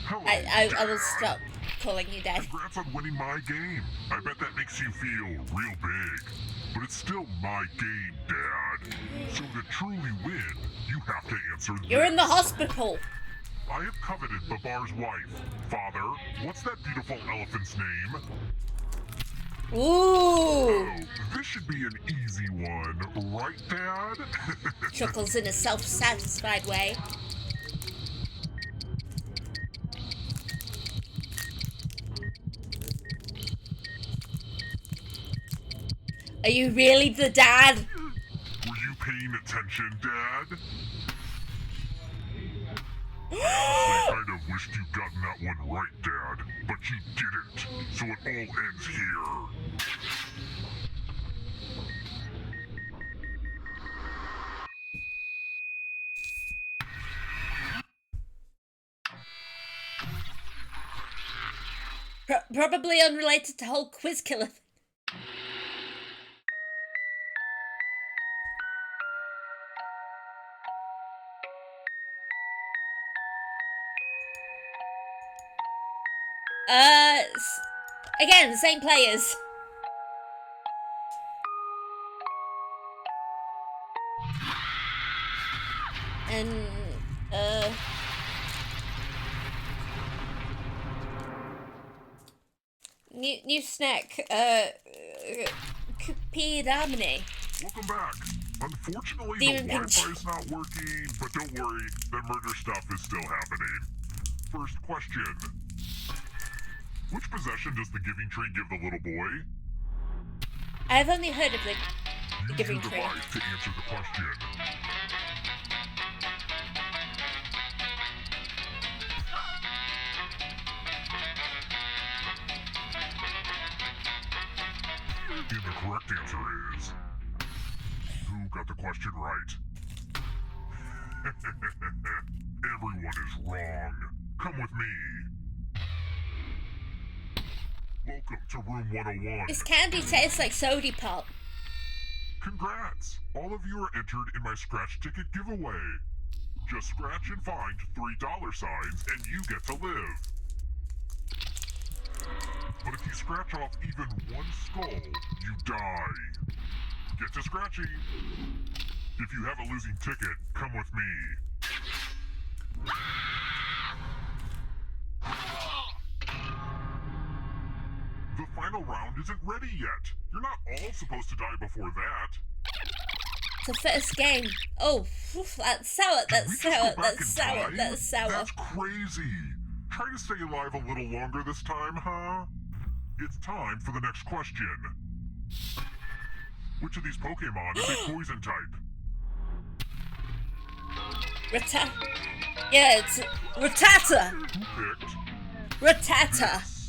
Hello, I will stop calling you Dad. Congrats on winning my game. I bet that makes you feel real big. But it's still my game, Dad. So to truly win, you have to answer this. You're in the hospital. I have coveted Babar's wife. Father, what's that beautiful elephant's name? Ooh. Oh, this should be an easy one, right, Dad? Chuckles in a self-satisfied way. Are you really the dad? Were you paying attention, Dad? I kind of wished you'd gotten that one right, Dad, but you didn't, so it all ends here. Probably unrelated to whole quiz killer. Again, the same players. And, new snack, Cupidamine. Welcome back. Unfortunately, Demon the pinch. Wi-Fi's not working, but don't worry, the murder stuff is still happening. First question. Which possession does the giving tree give the little boy? I've only heard of the Use giving your tree. device to answer the question. And the correct answer is... Who got the question right? Everyone is wrong. Come with me. Welcome to room 101. This candy tastes like soda pop. Congrats! All of you are entered in my scratch ticket giveaway. Just scratch and find $3 signs and you get to live. But if you scratch off even one skull, you die. Get to scratching. If you have a losing ticket, come with me. The final round isn't ready yet. You're not all supposed to die before that. It's the first game. Oh, that's sour, that's sour, that's sour, that's sour. That's crazy. Try to stay alive a little longer this time, huh? It's time for the next question. Which of these Pokemon is a poison type? Yeah, it's Rattata. Who picked? Rattata. This?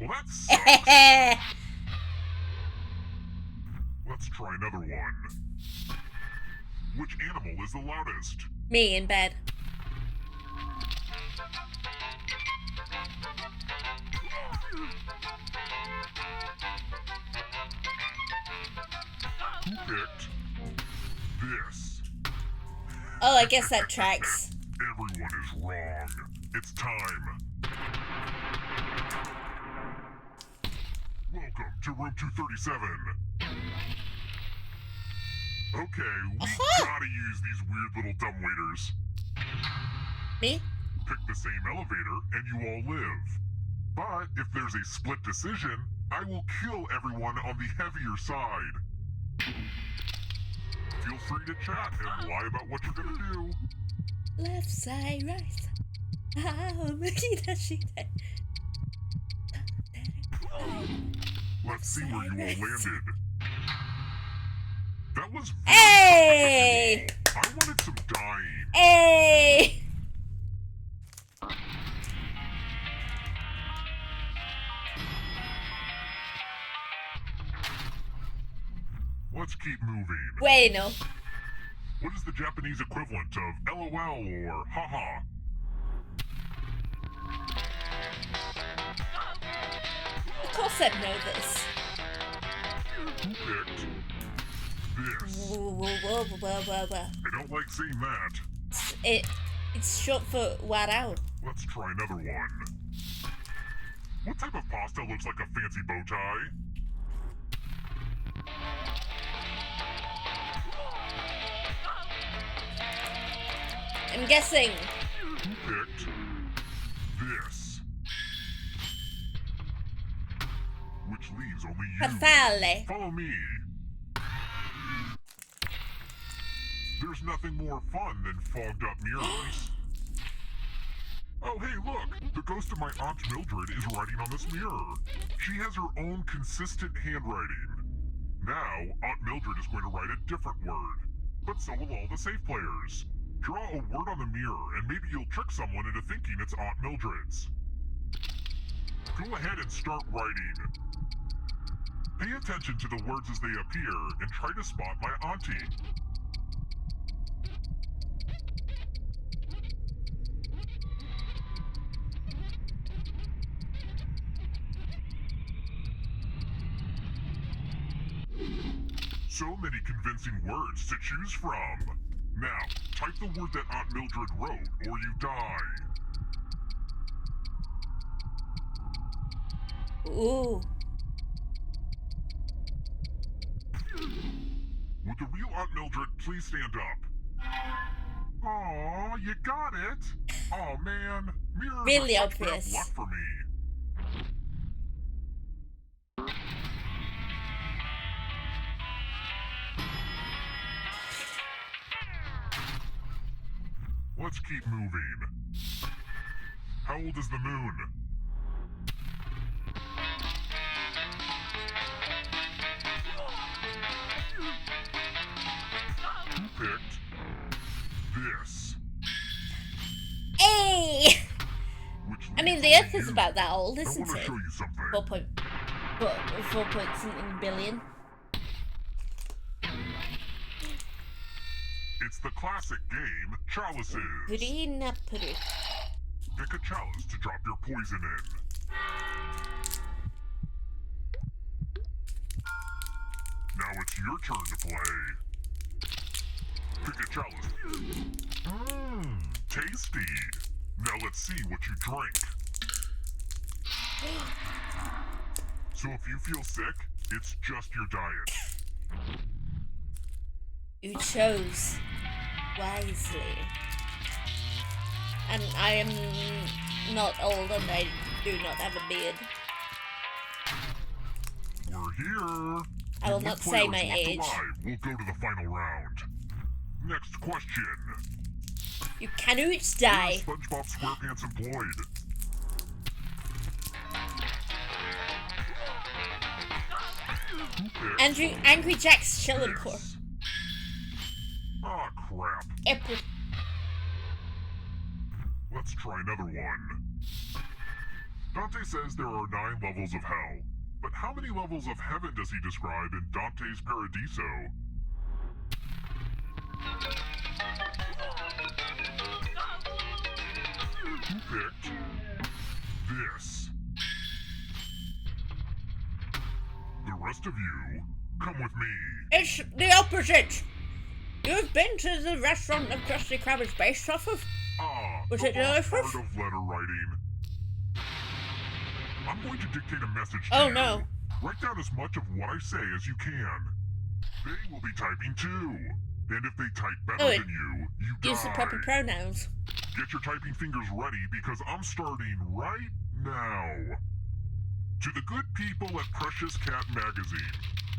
Well, that sucks. Let's try another one. Which animal is the loudest? Me in bed. Who picked this? Oh, I guess that tracks. Everyone is wrong. It's time. Welcome to room 237. Okay, we gotta use these weird little dumbwaiters. Me? Pick the same elevator and you all live. But if there's a split decision, I will kill everyone on the heavier side. Feel free to chat and lie about what you're gonna do. Left side, right side. How many does she take? Let's see where you all landed. That was very Hey! I wanted some dying. Hey! Let's keep moving. Bueno. What is the Japanese equivalent of LOL or haha? Of course I'd know this. Who picked this? Whoa. I don't like saying that. It's short for wow. Let's try another one. What type of pasta looks like a fancy bow tie? I'm guessing. Who picked this? Which leaves only you. Farfalle. Follow me. There's nothing more fun than fogged up mirrors. Oh, hey, look! The ghost of my Aunt Mildred is writing on this mirror. She has her own consistent handwriting. Now, Aunt Mildred is going to write a different word. But so will all the safe players. Draw a word on the mirror, and maybe you'll trick someone into thinking it's Aunt Mildred's. Go ahead and start writing. Pay attention to the words as they appear, and try to spot my auntie. So many convincing words to choose from. Now, type the word that Aunt Mildred wrote, or you die. Ooh. Would the real Aunt Mildred please stand up? Aw, you got it. Oh man, mirrors Really are such obvious. bad luck for me. Let's keep moving. How old is the moon? Who picked this? Hey! Which I mean, leaves the only Earth is you. about that old, I isn't want to it? show you something. 4 point something billion. It's the classic game, Chalices. Purina puru. Pick a chalice to drop your poison in. Now it's your turn to play. Pick a chalice. Mmm, tasty. Now let's see what you drink. So if you feel sick, it's just your diet. You chose wisely. And I am not old and I do not have a beard. We're here. I will If not the say players my left age. alive, we'll go to the final round. Next question. You cannot Where die. is SpongeBob SquarePants employed? Who picked Angry Jack's chilling core. this? Ah, crap. Epic. Let's try another one. Dante says there are 9 levels of hell. But how many levels of heaven does he describe in Dante's Paradiso? Who picked this? The rest of you, come with me. It's the opposite. You've been to the restaurant that Krusty Krab is based off of? Ah, Was the it lost delicious? art of letter writing. I'm going to dictate a message to Oh, you. no. Write down as much of what I say as you can. They will be typing too. And if they type better Oh, than you die. Use the proper pronouns. Get your typing fingers ready because I'm starting right now. To the good people at Precious Cat Magazine,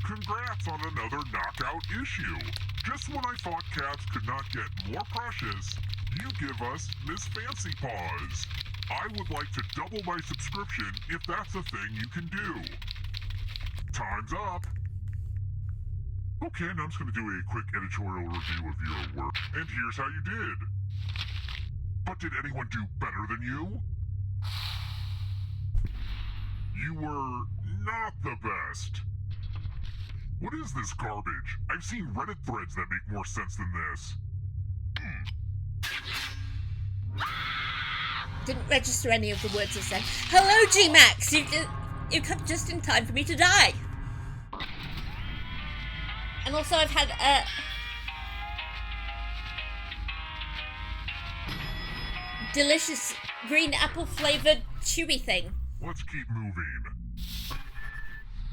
Congrats on another knockout issue. Just when I thought cats could not get more precious, you give us Miss Fancy Paws. I would like to double my subscription if that's a thing you can do. Time's up. Okay, now I'm just going to do a quick editorial review of your work. And here's how you did. But did anyone do better than you? You were not the best. What is this garbage? I've seen Reddit threads that make more sense than this. Didn't register any of the words I said. Hello, G-Max! You come just in time for me to die. And also I've had a... delicious green apple flavoured chewy thing. Let's keep moving.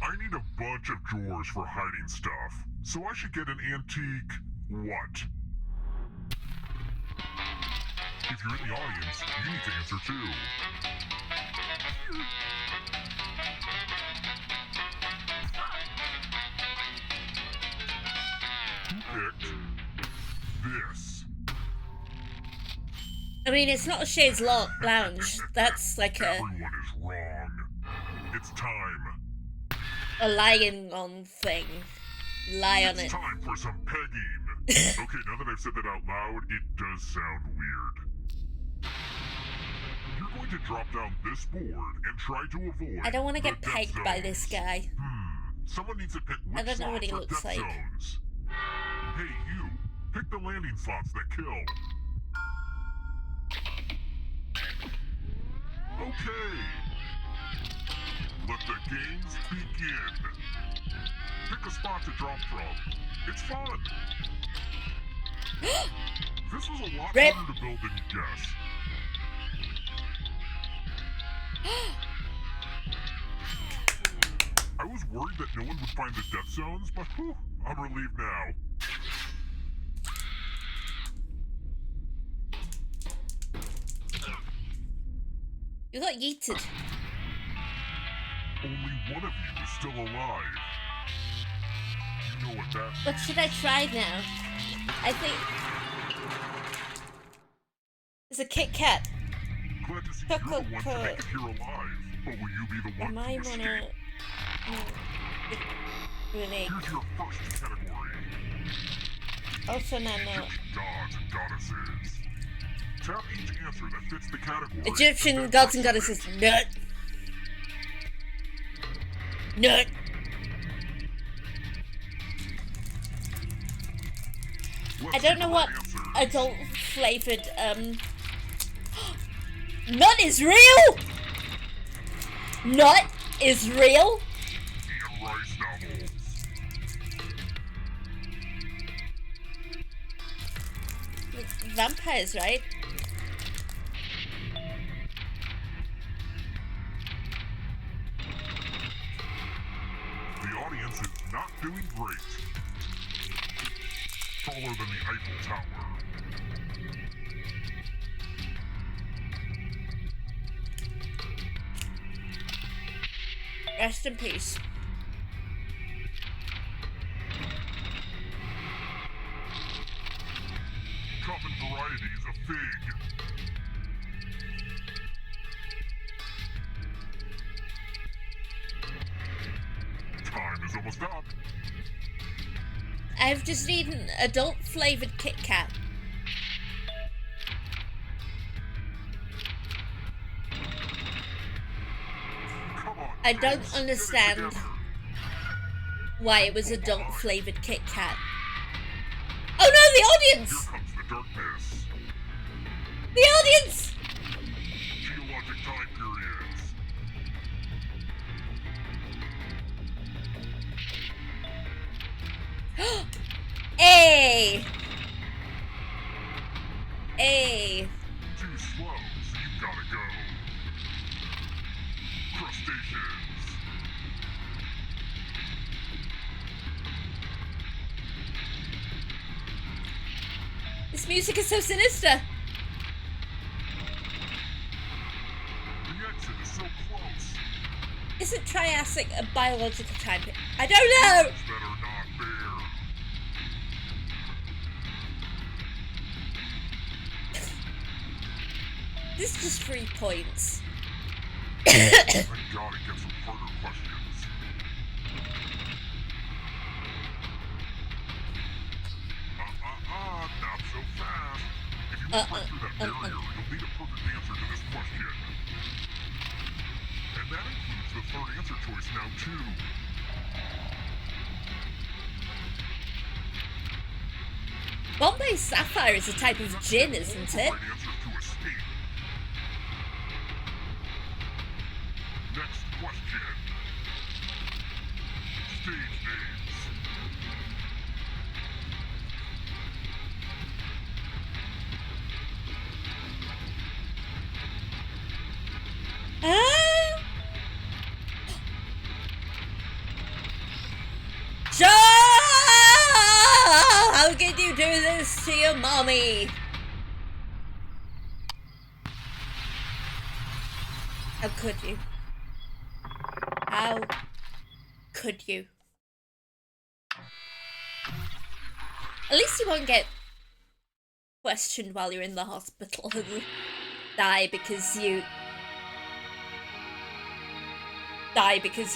I need a bunch of drawers for hiding stuff, so I should get an antique... what? If you're in the audience, you need to answer too. Who picked this? I mean, it's not a Shades Lounge. That's like Everyone is wrong. It's time. a lying on thing. Lie on it. It's time for some pegging. Okay, now that I've said that out loud, it does sound weird. You're going to drop down this board and try to avoid. I don't want to the get death pegged by zones. this guy. Someone needs to pick I which don't know what he slots are looks death like. zones. Hey, you. Pick the landing slots that kill. Okay. Let the games begin. Pick a spot to drop from. It's fun. This was a lot Rip. harder to build than you guess. I was worried that no one would find the death zones, but whew, I'm relieved now. You got yeeted. Only one of you is still alive. You know what that means. What should I try now? I think... It's a Kit Kat. Glad to see you're the one to make it here alive, but will you be the one I to escape? wanna... Really? Here's your first category. Also, no. Egyptian gods and goddesses. Tap each answer that fits the category. Egyptian gods and goddesses. Nut. Nut. I don't know what adult flavored Nut is real. Nut is real. Ian Rice novels. It's vampires, right? The audience is not doing great. Taller than the Eiffel Tower. Rest in peace. Common varieties of fig. Time is almost up. I've just eaten adult flavored Kit Kat. I don't understand why it was adult flavored Kit Kat. Oh no, the audience! Here comes the darkness. The audience! Geologic time periods. Hey! Hey! Too slow, so you gotta go. Crustaceans. This music is so sinister! The exit is so close. Isn't Triassic a biological type? I don't know! That are not fair. This is just 3 points. I gotta get some harder questions. Not so fast. If you break through that barrier, you'll need a perfect answer to this question. And that includes the third answer choice now, too. Bombay Sapphire is a type of gin, isn't it? Right answers to escape. Next question. Stage names. Joe! How can you do this to your mommy? How could you? How could you? At least you won't get questioned while you're in the hospital and die because you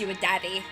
were daddy.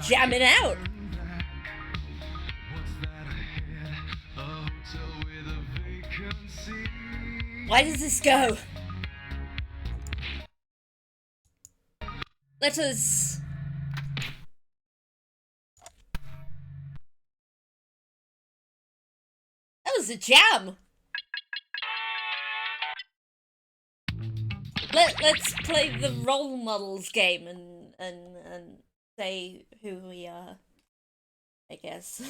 Jamming out. Why does this go? Let us... That was a jam. Let's play the role models game and say who we are, I guess.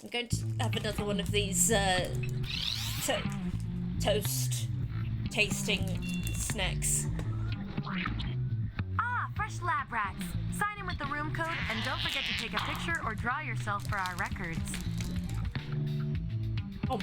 I'm going to have another one of these toast tasting snacks. Ah, fresh lab rats. Sign in with the room code and don't forget to take a picture or draw yourself for our records. Oh.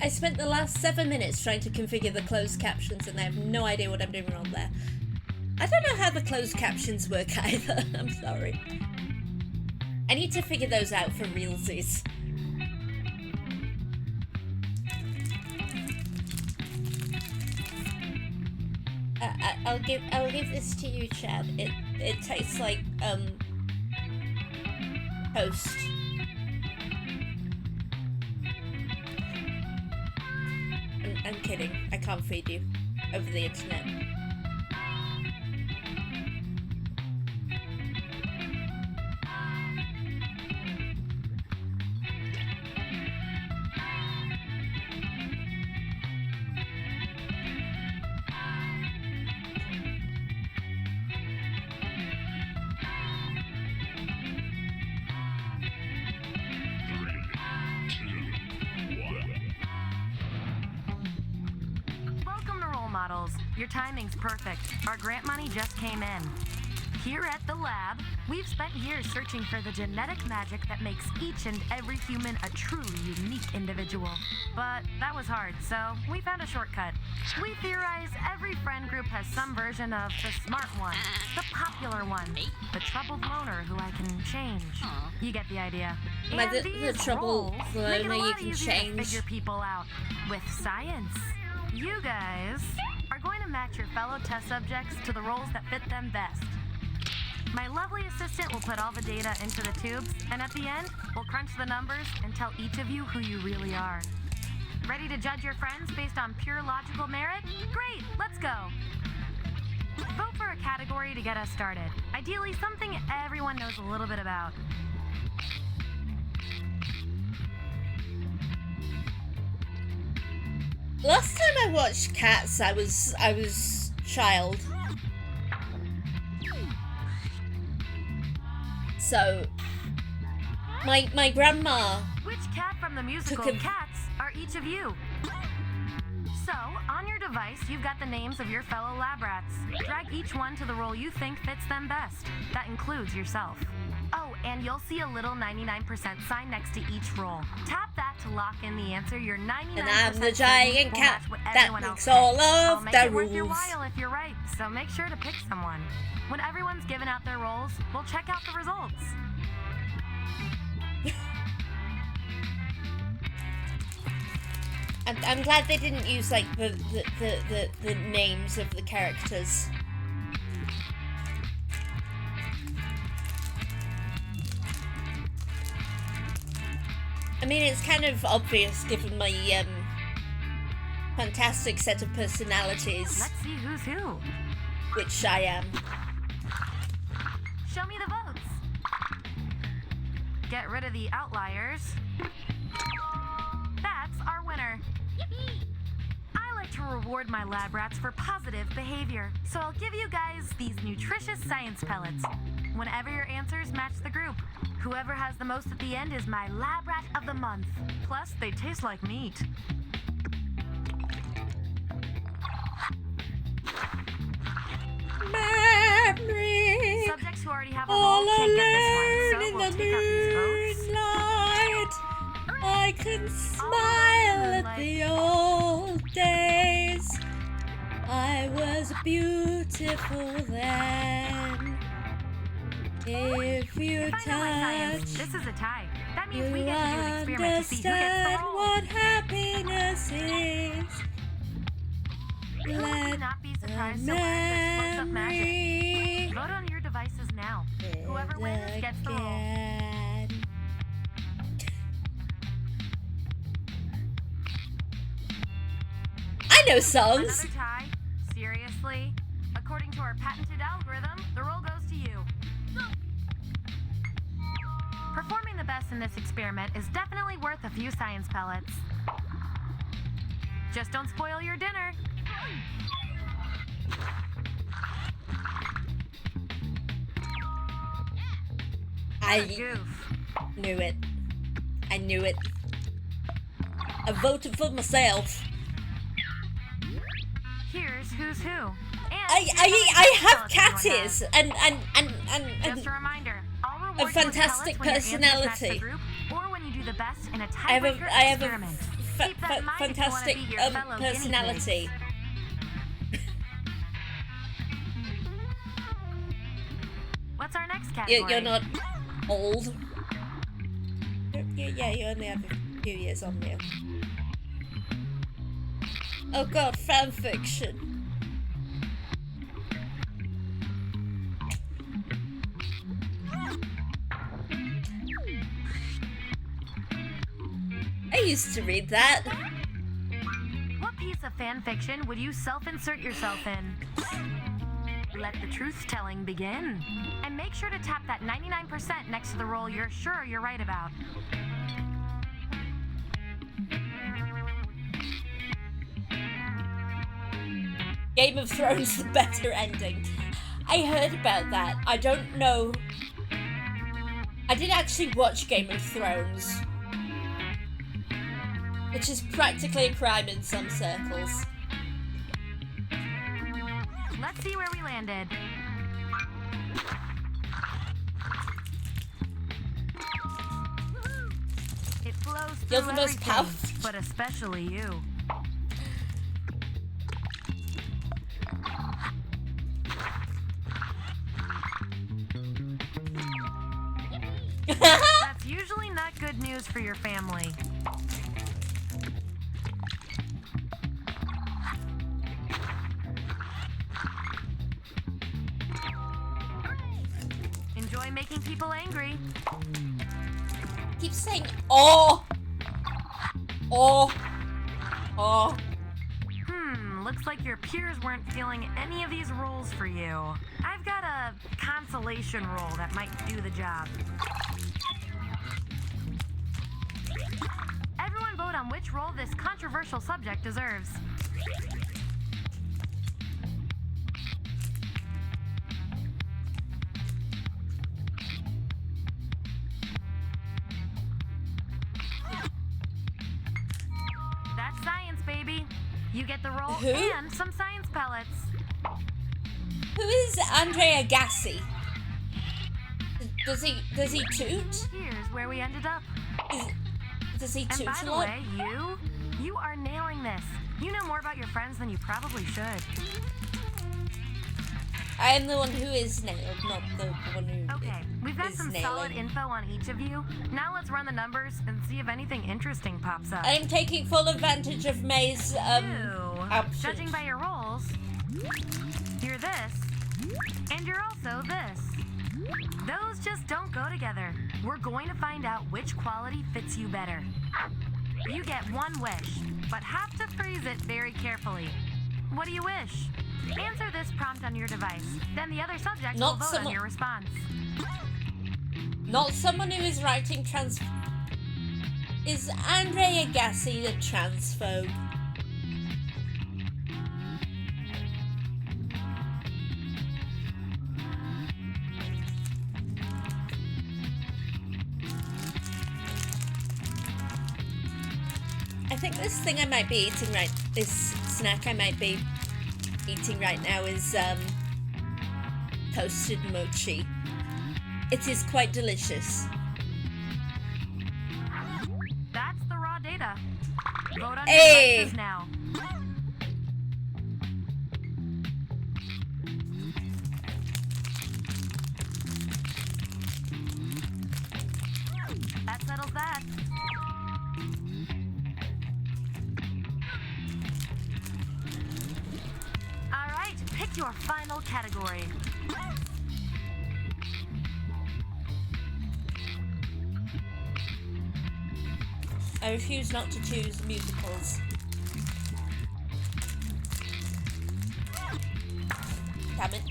I spent the last 7 minutes trying to configure the closed captions and I have no idea what I'm doing wrong there. I don't know how the closed captions work either, I'm sorry. I need to figure those out for realsies. I'll give this to you, Chad. It tastes like toast. I'm kidding. I can't feed you over the internet. bottles. Your timing's perfect. Our grant money just came in. Here at the lab, we've spent years searching for the genetic magic that makes each and every human a truly unique individual. But that was hard, so we found a shortcut. We theorize every friend group has some version of the smart one, the popular one, the troubled loner who I can change. You get the idea. By the these troubled roles loner make it a you lot can easier change. to figure people out with science. You guys are going to match your fellow test subjects to the roles that fit them best. My lovely assistant will put all the data into the tubes, and at the end, we'll crunch the numbers and tell each of you who you really are. Ready to judge your friends based on pure logical merit? Great, let's go. Vote for a category to get us started. Ideally, something everyone knows a little bit about. Last time I watched Cats, I was child. So my grandma Which cat from the musical took a- Cats are each of you? So, on your device, you've got the names of your fellow lab rats. Drag each one to the role you think fits them best. That includes yourself. Oh, and you'll see a little 99% sign next to each role. Tap that to lock in the answer. Your 99% And I'm the saying giant will cat match what that everyone makes else all picked. of I'll make the it worth your rules. while if you're right, so make sure to pick someone. When everyone's given out their roles, we'll check out the results. I'm glad they didn't use like the names of the characters. I mean, it's kind of obvious given my fantastic set of personalities, Let's see who's who. which I am. Show me the votes. Get rid of the outliers. That's our winner. I like to reward my lab rats for positive behavior, so I'll give you guys these nutritious science pellets. Whenever your answers match the group, whoever has the most at the end is my lab rat of the month. Plus, they taste like meat. Memory. Subjects who already have a All role can't get this alone one, so in we'll the take out these votes. moonlight, I can smile at the old days. I was beautiful then. If you touch, This is a tie. That you means we get to do an experiment to see who gets the understand role. what happiness is. Let Not be surprised the to learn this close-up magic. memory Vote on your devices now. Whoever wins gets the role. again. I know songs. Another tie? Seriously? According to our patented algorithm, the role goes to you. Performing the best in this experiment is definitely worth a few science pellets. Just don't spoil your dinner. I Goof. knew it. I knew it. I voted for myself. Here's who's who. And I have pellets everyone catties has. and Just a reminder, I'll reward a you with fantastic pellets when your answers match the personality. group, or when you do the best in a I have tiebreaker I have a experiment. fa- Keep that in mind if you wanna fantastic beat your fellow guinea personality. What's our next category? You're not old. Yeah, you only have a few years on you. Oh god, fan fiction. I used to read that. What piece of fan fiction would you self-insert yourself in? Let the truth-telling begin. And make sure to tap that 99% next to the role you're sure you're right about. Game of Thrones, the better ending. I heard about that. I don't know. I did actually watch Game of Thrones, which is practically a crime in some circles. see where we landed. It flows You're through the most everything, powerful. but especially you. That's usually not good news for your family. Enjoy making people angry. Keep saying, oh. Oh. Oh. Looks like your peers weren't feeling any of these roles for you. I've got a consolation role that might do the job. Everyone vote on which role this controversial subject deserves. That's science, baby. You get the role Who? and some science pellets. Who is Andrea Gassi? Does he toot? Here's where we ended up. Does he And toot by a the lot? way, you are nailing this. You know more about your friends than you probably should. I am the one who is nailed, not the one who Okay, we've got is some nailing. solid info on each of you. Now let's run the numbers and see if anything interesting pops up. I am taking full advantage of May's options. Judging by your roles, you're this, and you're also this. Those just don't go together. We're going to find out which quality fits you better. You get one wish, but have to phrase it very carefully. What do you wish? Answer this prompt on your device. Then the other subject will vote on your response. Not someone who is writing trans... Is Andrea Gassi the transphobe? I think this thing I might be eating this snack I might be eating right now is toasted mochi. It is quite delicious. That's the raw data. Vote on Hey! your devices now. That settles that. All right, pick your final category. I refuse not to choose musicals. Damn it.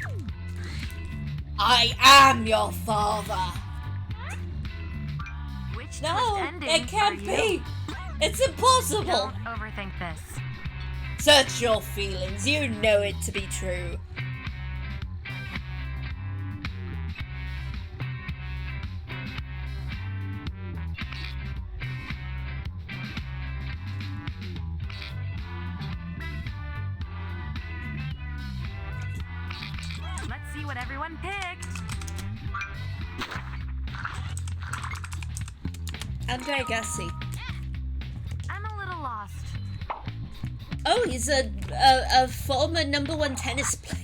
I am your father! Which No, twist ending it can't are be! you? It's impossible! Don't overthink this. Search your feelings, you know it to be true. Let's see what everyone picked. Andrea Gassi. I'm a little lost. Oh, he's a former #1 tennis player.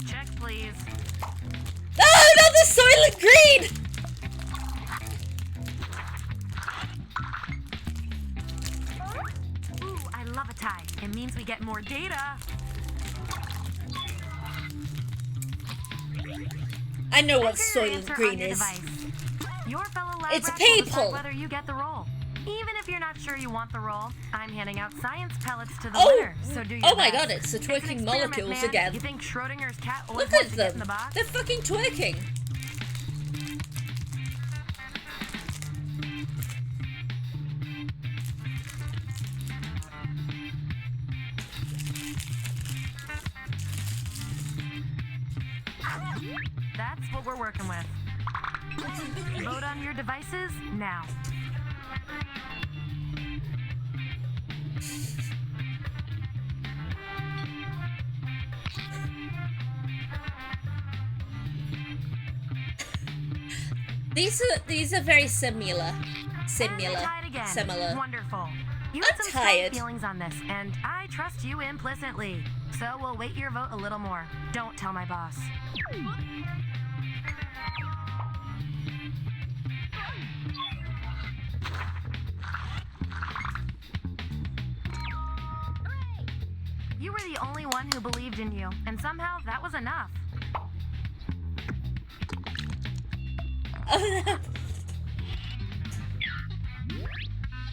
Check, please. Oh, not the Soylent Green! Ooh, I love a tie. It means we get more data. I know what Enter your Soylent answer Green on your is. device. Your fellow lab It's rats will decide people. whether you get the role. Even if you're not sure you want the role, I'm handing out science pellets to the Oh! winner. So do your Oh my best. god, it's the It's an twerking experiment, molecules man. again. You think Schrodinger's cat always Look wants at to get in them. the box? They're fucking twerking. That's what we're working with. Vote on your devices now. These are very similar. Wonderful. You I'm had some strong tired. feelings on this, and I trust you implicitly. So we'll weight your vote a little more. Don't tell my boss. You were the only one who believed in you, and somehow that was enough. Oh no.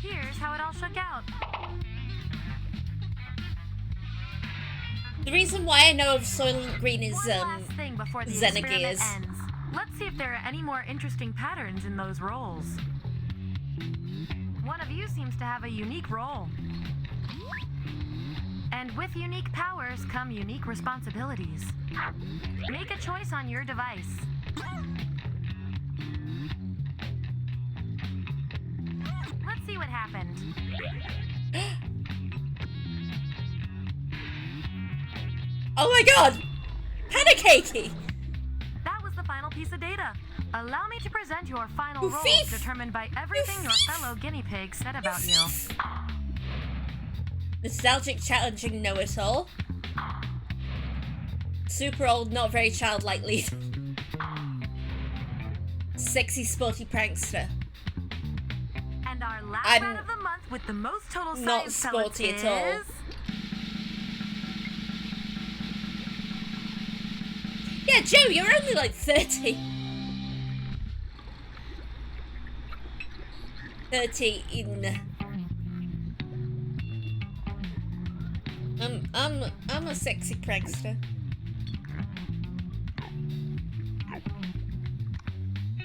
Here's how it all shook out. The reason why I know of Soylent Green is One last thing before the experiment Xenogears. ends. Let's see if there are any more interesting patterns in those roles. One of you seems to have a unique role. And with unique powers come unique responsibilities. Make a choice on your device. Let's see what happened. Oh my god! Pancakey! That was the final piece of data. Allow me to present your final roles Oofeef. determined by everything your fellow guinea pig said about you. Nostalgic, challenging, know-it-all. Super old, not very childlike lead. Sexy, sporty prankster. And our last I'm round of the month with the most total not science pellets sporty at all. is... Yeah, Joe, you're only like 30. 13. I'm a sexy prankster.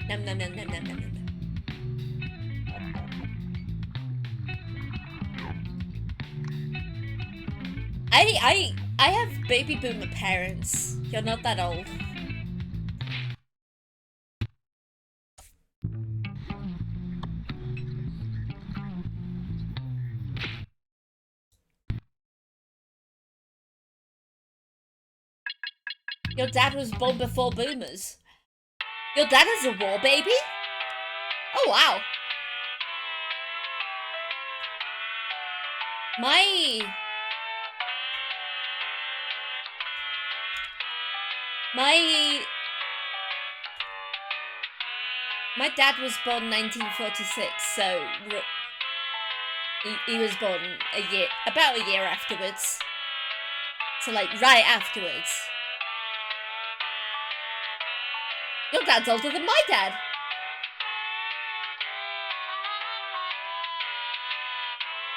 Nom nom nom nom nom nom nom. I have baby boomer parents. You're not that old. Your dad was born before boomers. Your dad is a war baby? Oh wow. My dad was born 1946, so he was born about a year afterwards. So like right afterwards. Your dad's older than my dad.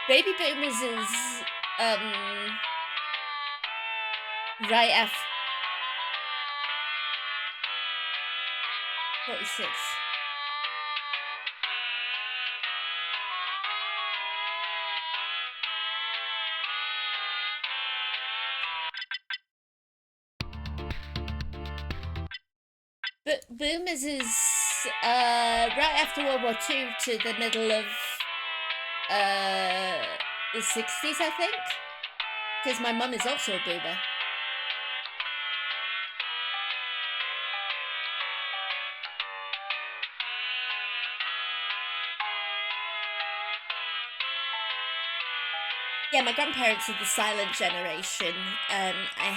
Baby boomers is right after 46. But boomers is right after World War II to the middle of the 60s, I think. Because my mum is also a boomer. Yeah, my grandparents are the silent generation. I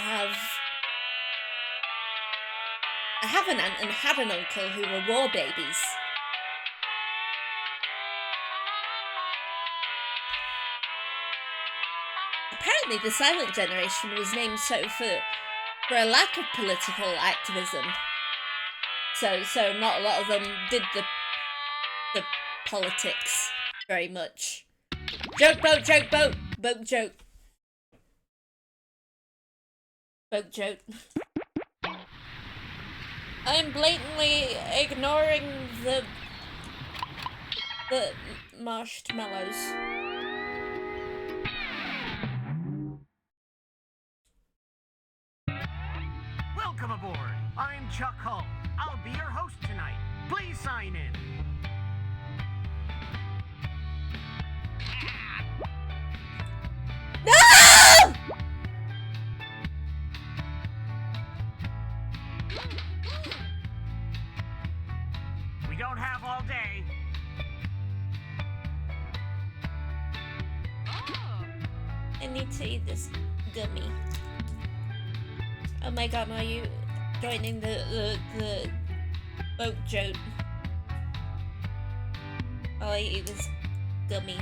have an aunt and had an uncle who were war babies. Apparently the silent generation was named so for a lack of political activism. So not a lot of them did the politics very much. Joke boat, joke boat, boat joke. Boat joke. I'm blatantly ignoring the marshmallows. Welcome aboard. I'm Chuck Hull. I'll be your host tonight. Please sign in. don't have all day. I need to eat this gummy. Oh my god, are you joining the boat joke? I'll eat this gummy.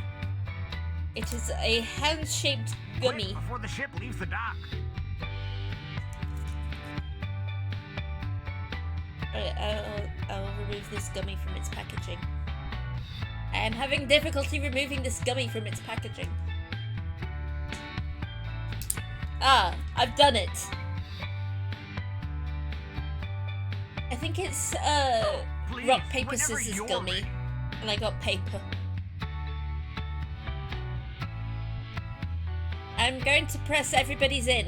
It is a hand-shaped gummy. Quick, before the ship leaves the dock. I'll remove this gummy from its packaging. I am having difficulty removing this gummy from its packaging. Ah, I've done it. I think it's Please, rock, paper, whenever scissors you're gummy. ready. And I got paper. I'm going to press everybody's in.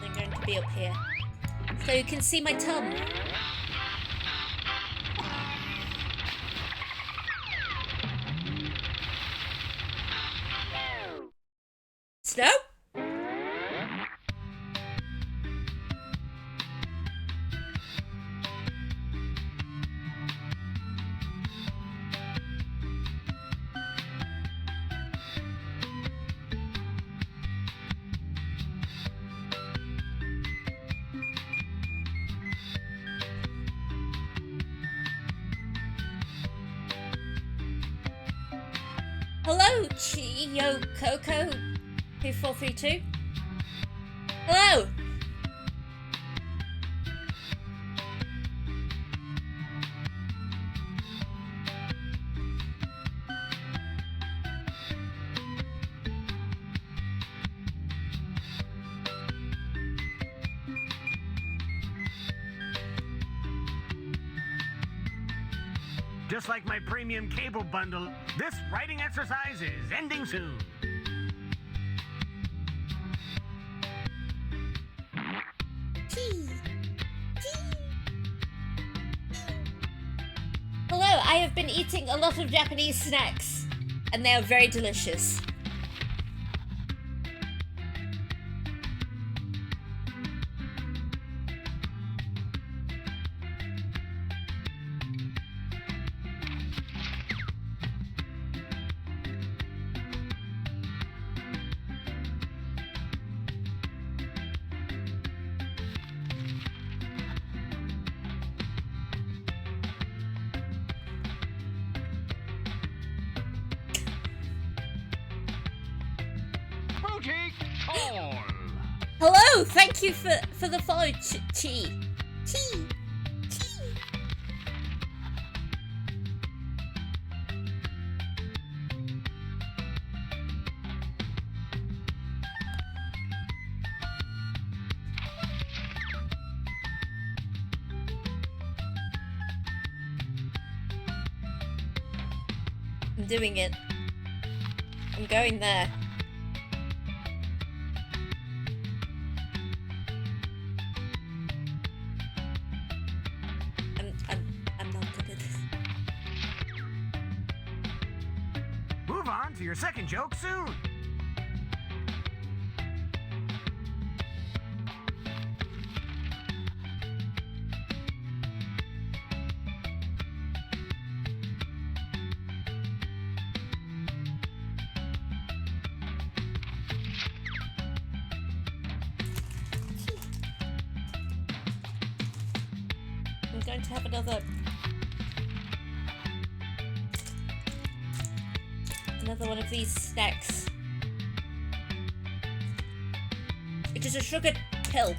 I'm going to be up here. So you can see my tongue. Snow? Hello, Chio Coco 2432. Hello. Just like my premium cable bundle, this writing exercise is ending soon. Hello, I have been eating a lot of Japanese snacks, and they are very delicious. Hello, thank you for the follow, Chi. I'm doing it. I'm going there. I'm not good at this. Move on to your second joke soon. I'm going to have another one of these snacks. It is a sugar pill.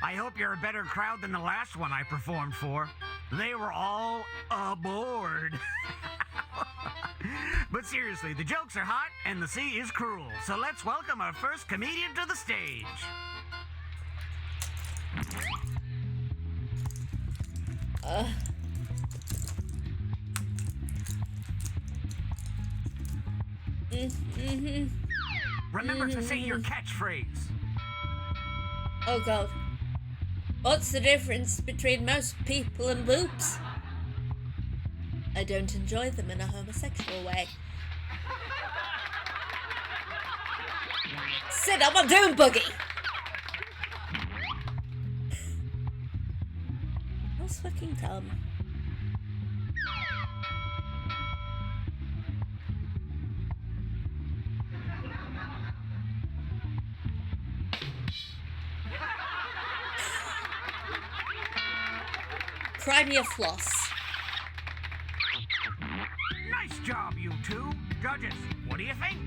I hope you're a better crowd than the last one I performed for. They were all aboard. But seriously, the jokes are hot and the sea is cruel. So let's welcome our first comedian to the stage. Mm-hmm. Remember to say your catchphrase. Oh god. What's the difference between most people and boobs? I don't enjoy them in a homosexual way. Sit on my dune buggy! That's fucking dumb. Cry me a floss. Nice job, you two. Judges, what do you think?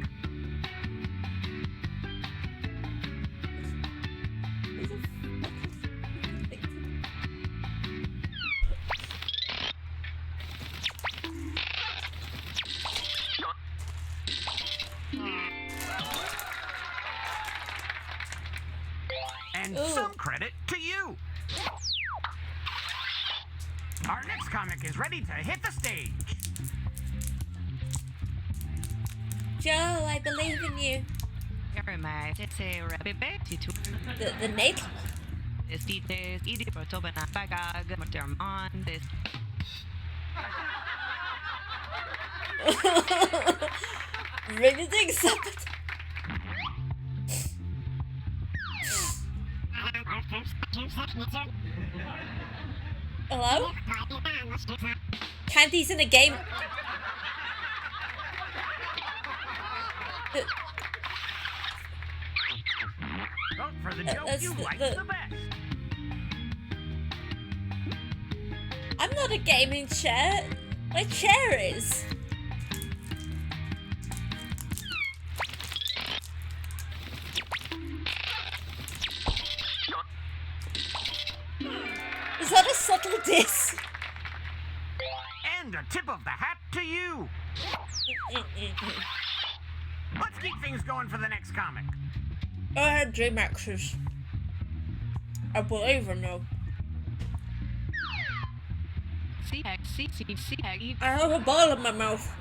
And some credit to you. Our next comic is ready to hit the stage. Joe, I believe in you. The Nate? Ring ding something. Hello? Candy's in a game. Vote for the joke you like the best. I'm not a gaming chair. My chair is. Is that a subtle diss? And a tip of the hat to you. Let's keep things going for the next comic. I had J-Maxes. I believe in you. I have a ball in my mouth.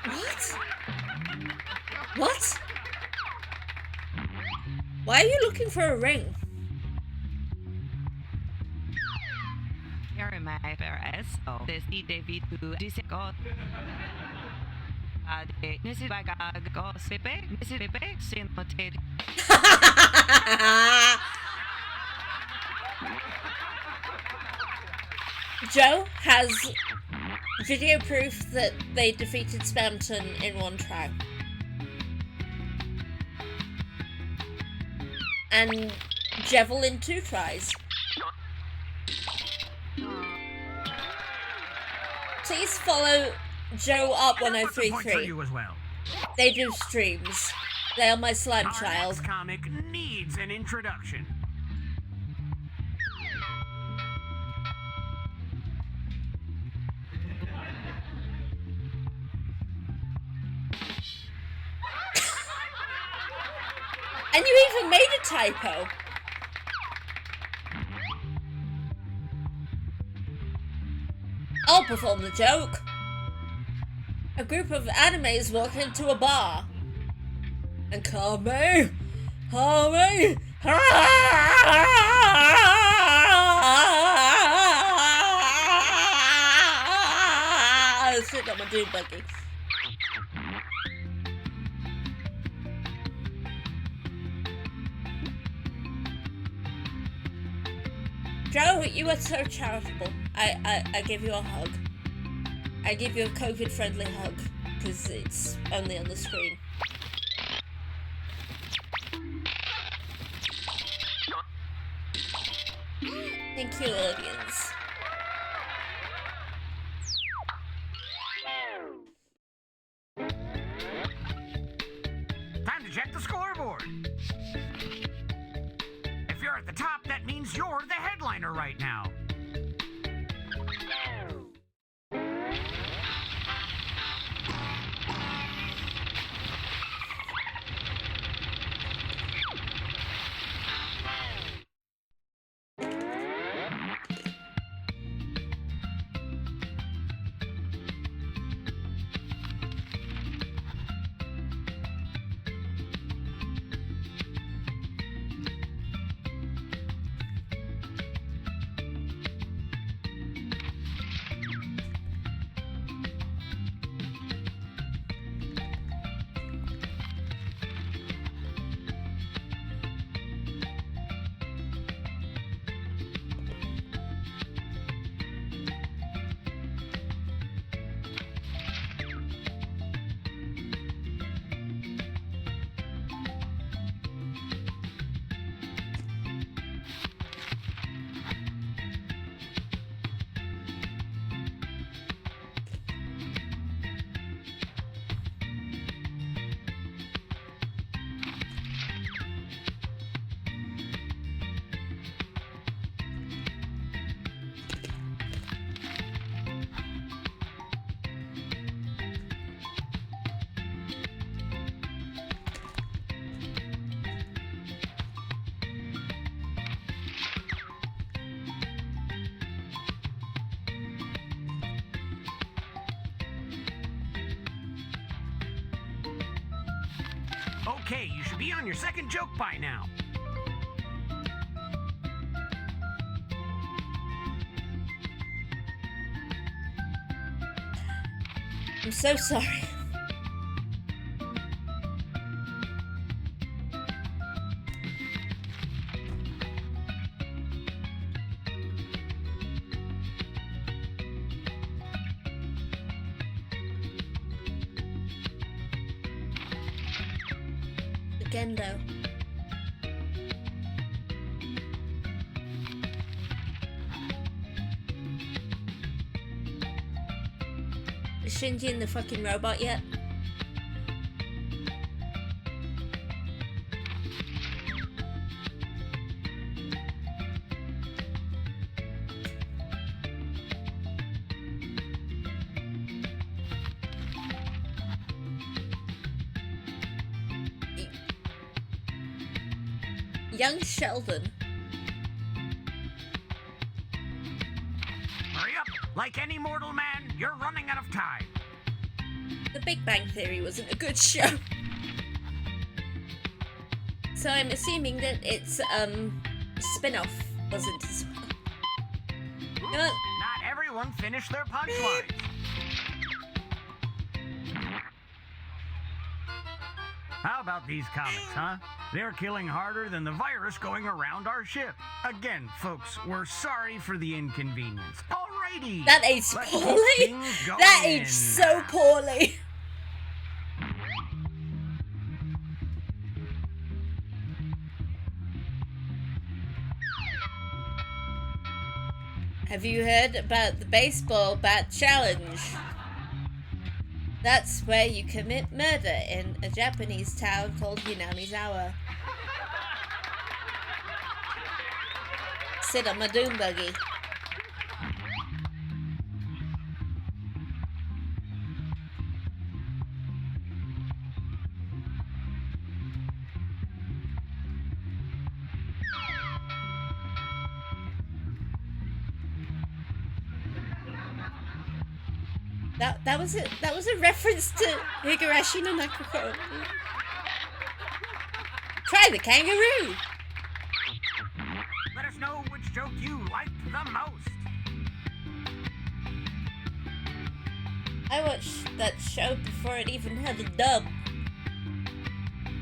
What? What? Why are you looking for a ring? Joe has video proof that they defeated Spamton in one try. And Jevil in 2 tries. Please follow Joe Up 1033. You as well. They do streams. They are my slime child. This comic needs an introduction. And you even made a typo. I'll perform the joke. A group of animes walk into a bar and call me, sit on my dude buggy. Joe, you are so charitable. I give you a hug. I give you a COVID-friendly hug, because it's only on the screen. Thank you, audience. Time to check the scoreboard. If you're at the top, that means you're the headliner right now. Okay, you should be on your second joke by now. I'm so sorry. Again, though. Is Shinji in the fucking robot yet? Young Sheldon. Hurry up! Like any mortal man, you're running out of time. The Big Bang Theory wasn't a good show. So I'm assuming that its spin-off wasn't as well. Not everyone finished their punchlines. How about these comics, huh? They're killing harder than the virus going around our ship. Again, folks, we're sorry for the inconvenience. Alrighty! That aged let's poorly! get things going. That aged so poorly! Have you heard about the baseball bat challenge? That's where you commit murder in a Japanese town called Hinamizawa. Sit on my doom buggy. That was a reference to Higurashi no Nakuko. Try the kangaroo! Let us know which joke you liked the most. I watched that show before it even had a dub.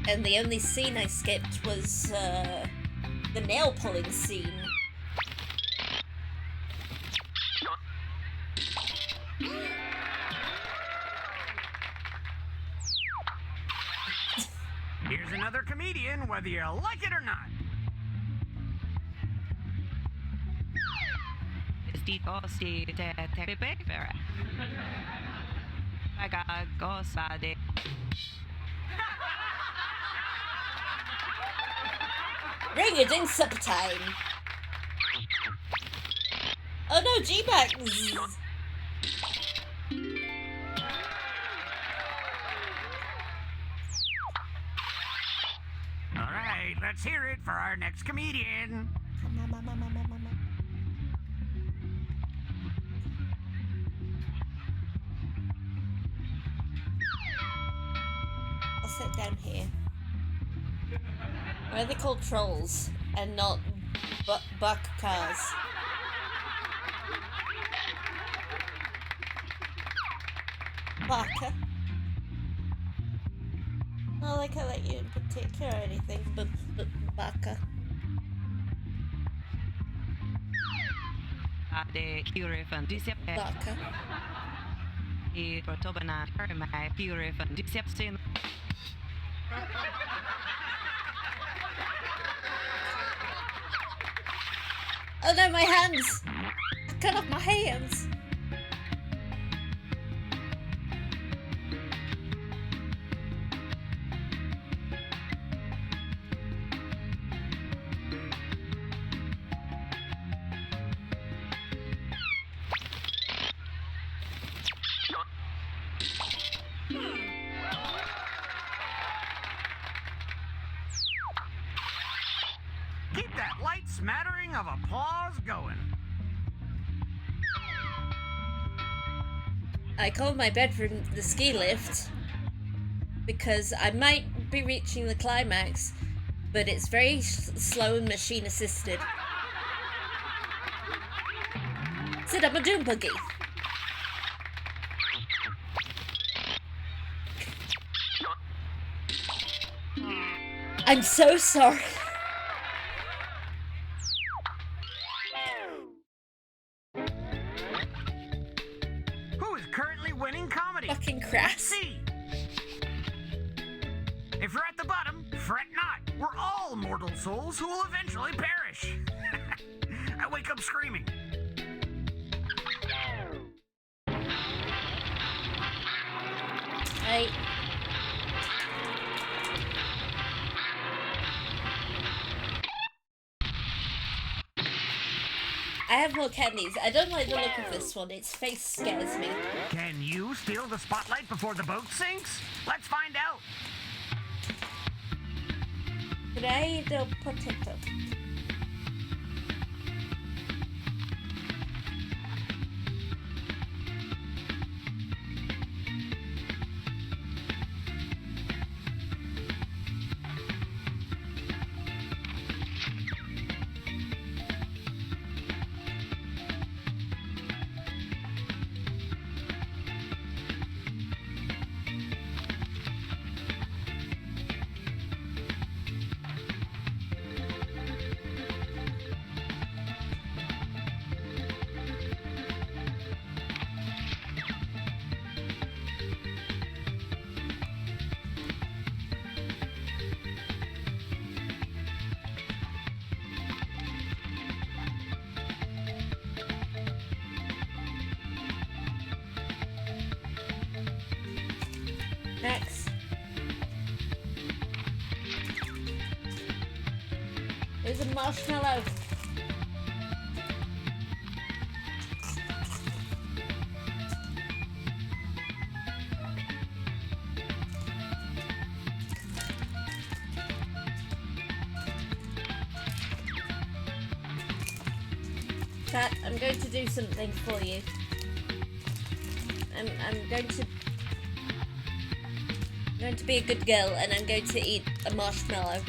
And the only scene I skipped was the nail pulling scene. Here's another comedian, whether you like it or not. Ring-a-ding supper time! Oh no, G-Bags! Alright, let's hear it for our next comedian. I'll sit down here. Why are they called trolls and not buck cars? Baka. Not like I like you in particular or anything, but Baka. Baka. Oh no, my hands! I cut off my hands! Keep that light smattering of applause going. I call my bedroom the ski lift because I might be reaching the climax, but it's very slow and machine assisted. Sit up a doom buggy. I'm so sorry. Who is currently winning comedy? Fucking crass. Let's see. If you're at the bottom, fret not. We're all mortal souls who will eventually perish. I wake up screaming. Right. I have more candies. I don't like the look of this one. Its face scares me. Can you steal the spotlight before the boat sinks? Let's find out. Could I eat a potato? Next. There's a marshmallow. Cat, I'm going to do something for you. I'm going to be a good girl, and I'm going to eat a marshmallow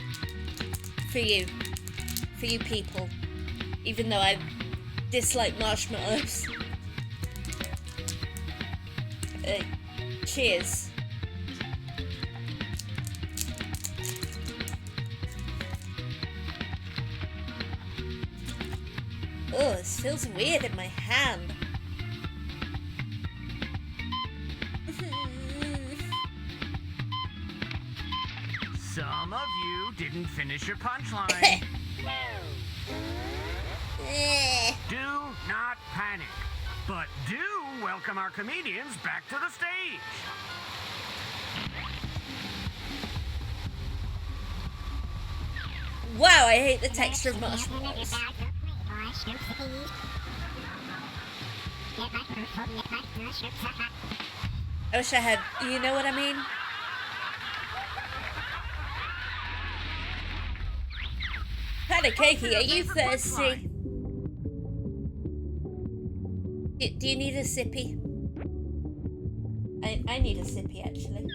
for you people, even though I dislike marshmallows. Cheers. Oh, this feels weird in my hand. Some of you didn't finish your punchline. Do not panic, but do welcome our comedians back to the stage. Wow, I hate the texture of marshmallows. I wish I had, you know what I mean? Pancakey, are you thirsty? Do you need a sippy? I need a sippy, actually.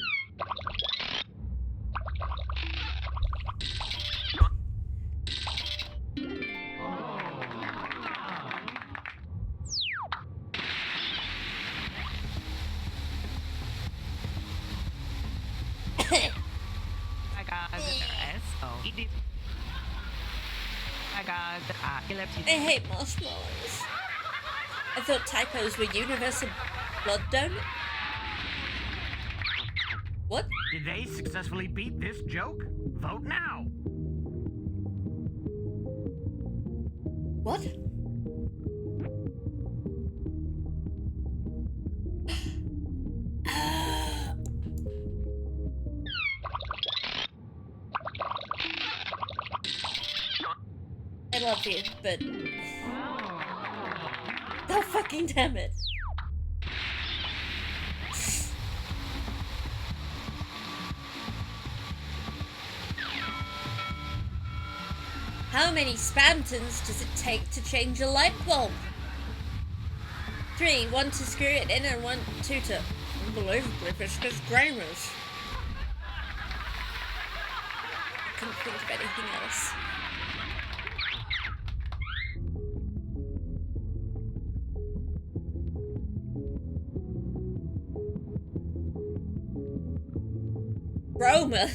I hate marshmallows. I thought typos were universal blood donor. What? Did they successfully beat this joke? Vote now. What? I love you, but... God fucking damn it. How many spantons does it take to change a light bulb? 3, 1 to screw it in and 2 to... Unbelievably viscous grammars. couldn't think of anything else. Roma.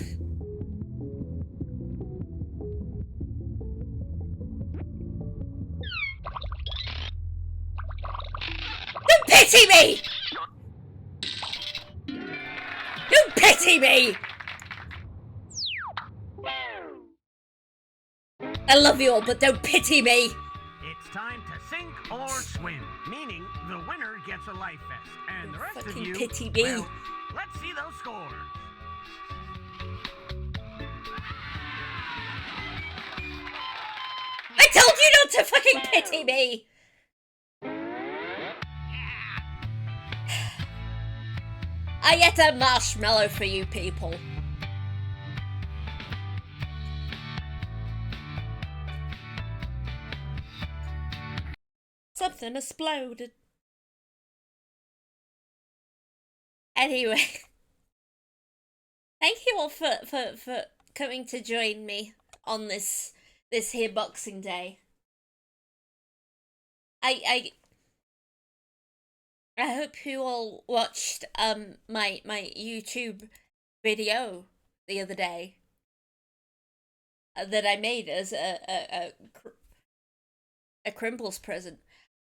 Don't pity me! Don't pity me! I love you all, but don't pity me! It's time to sink or swim, meaning the winner gets a life vest, and the rest of Fucking you, pity me. well, let's see those scores. I told you not to fucking pity me! I get a marshmallow for you people. Something exploded. Anyway. Thank you all for coming to join me on this here Boxing Day. I hope you all watched my YouTube video the other day that I made as a Crimples present.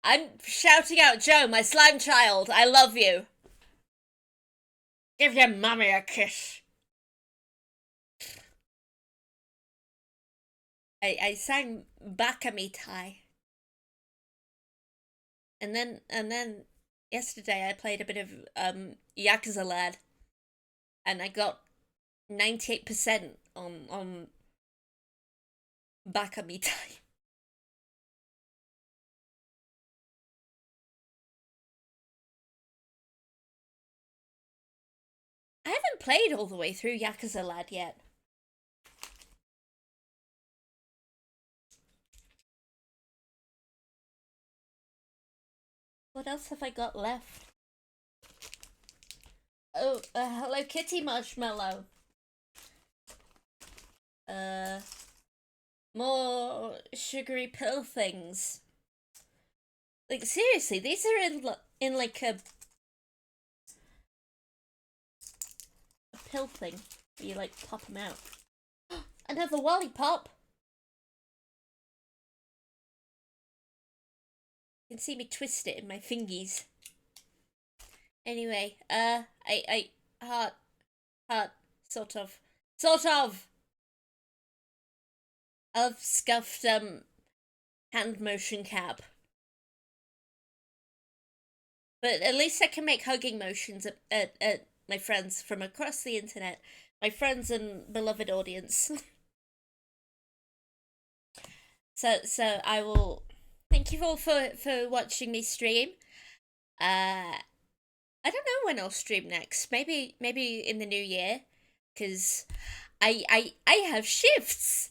I'm shouting out, Joe, my slime child, I love you. Give your mummy a kiss. I sang Bakamitai. And then yesterday I played a bit of Yakuza Lad, and I got 98% on Bakamitai. I haven't played all the way through Yakuza Lad yet. What else have I got left? Oh, Hello Kitty marshmallow. More sugary pill things. Like, seriously, these are in like a pill thing where you like pop them out. Another lollipop. You can see me twist it in my fingies. Anyway, heart, sort of. I've scuffed, hand motion cap. But at least I can make hugging motions at my friends from across the internet. My friends and beloved audience. So I will thank you all for watching me stream. I don't know when I'll stream next. Maybe in the new year, because I have shifts.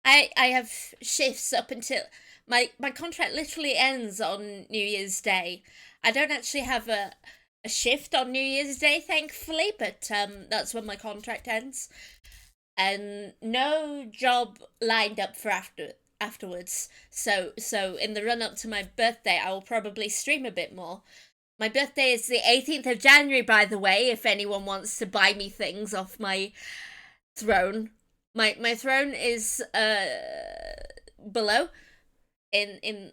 I have shifts up until my contract literally ends on New Year's Day. I don't actually have a shift on New Year's Day, thankfully, but that's when my contract ends. And no job lined up for afterwards. So in the run up to my birthday, I will probably stream a bit more. My birthday is the 18th of January, by the way, if anyone wants to buy me things off my throne. My throne is below in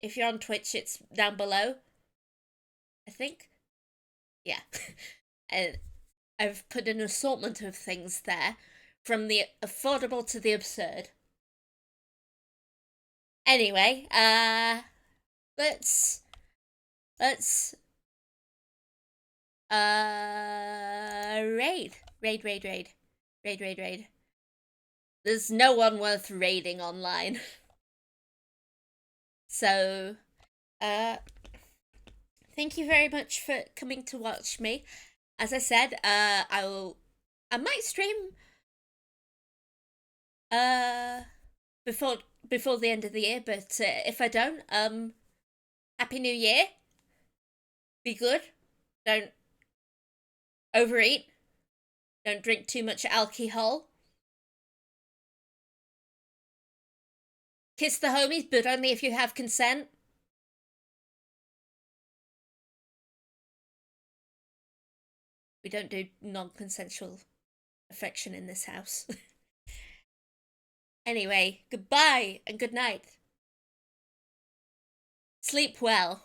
if you're on Twitch, it's down below, I think. Yeah. And I've put an assortment of things there, from the affordable to the absurd. Anyway, let's raid. There's no one worth raiding online. So, thank you very much for coming to watch me. As I said, I might stream before the end of the year, but if I don't, Happy New Year. Be good. Don't Overeat. Don't drink too much alcohol. Kiss the homies, but only if you have consent. We don't do non-consensual affection in this house. Anyway, goodbye and good night. Sleep well.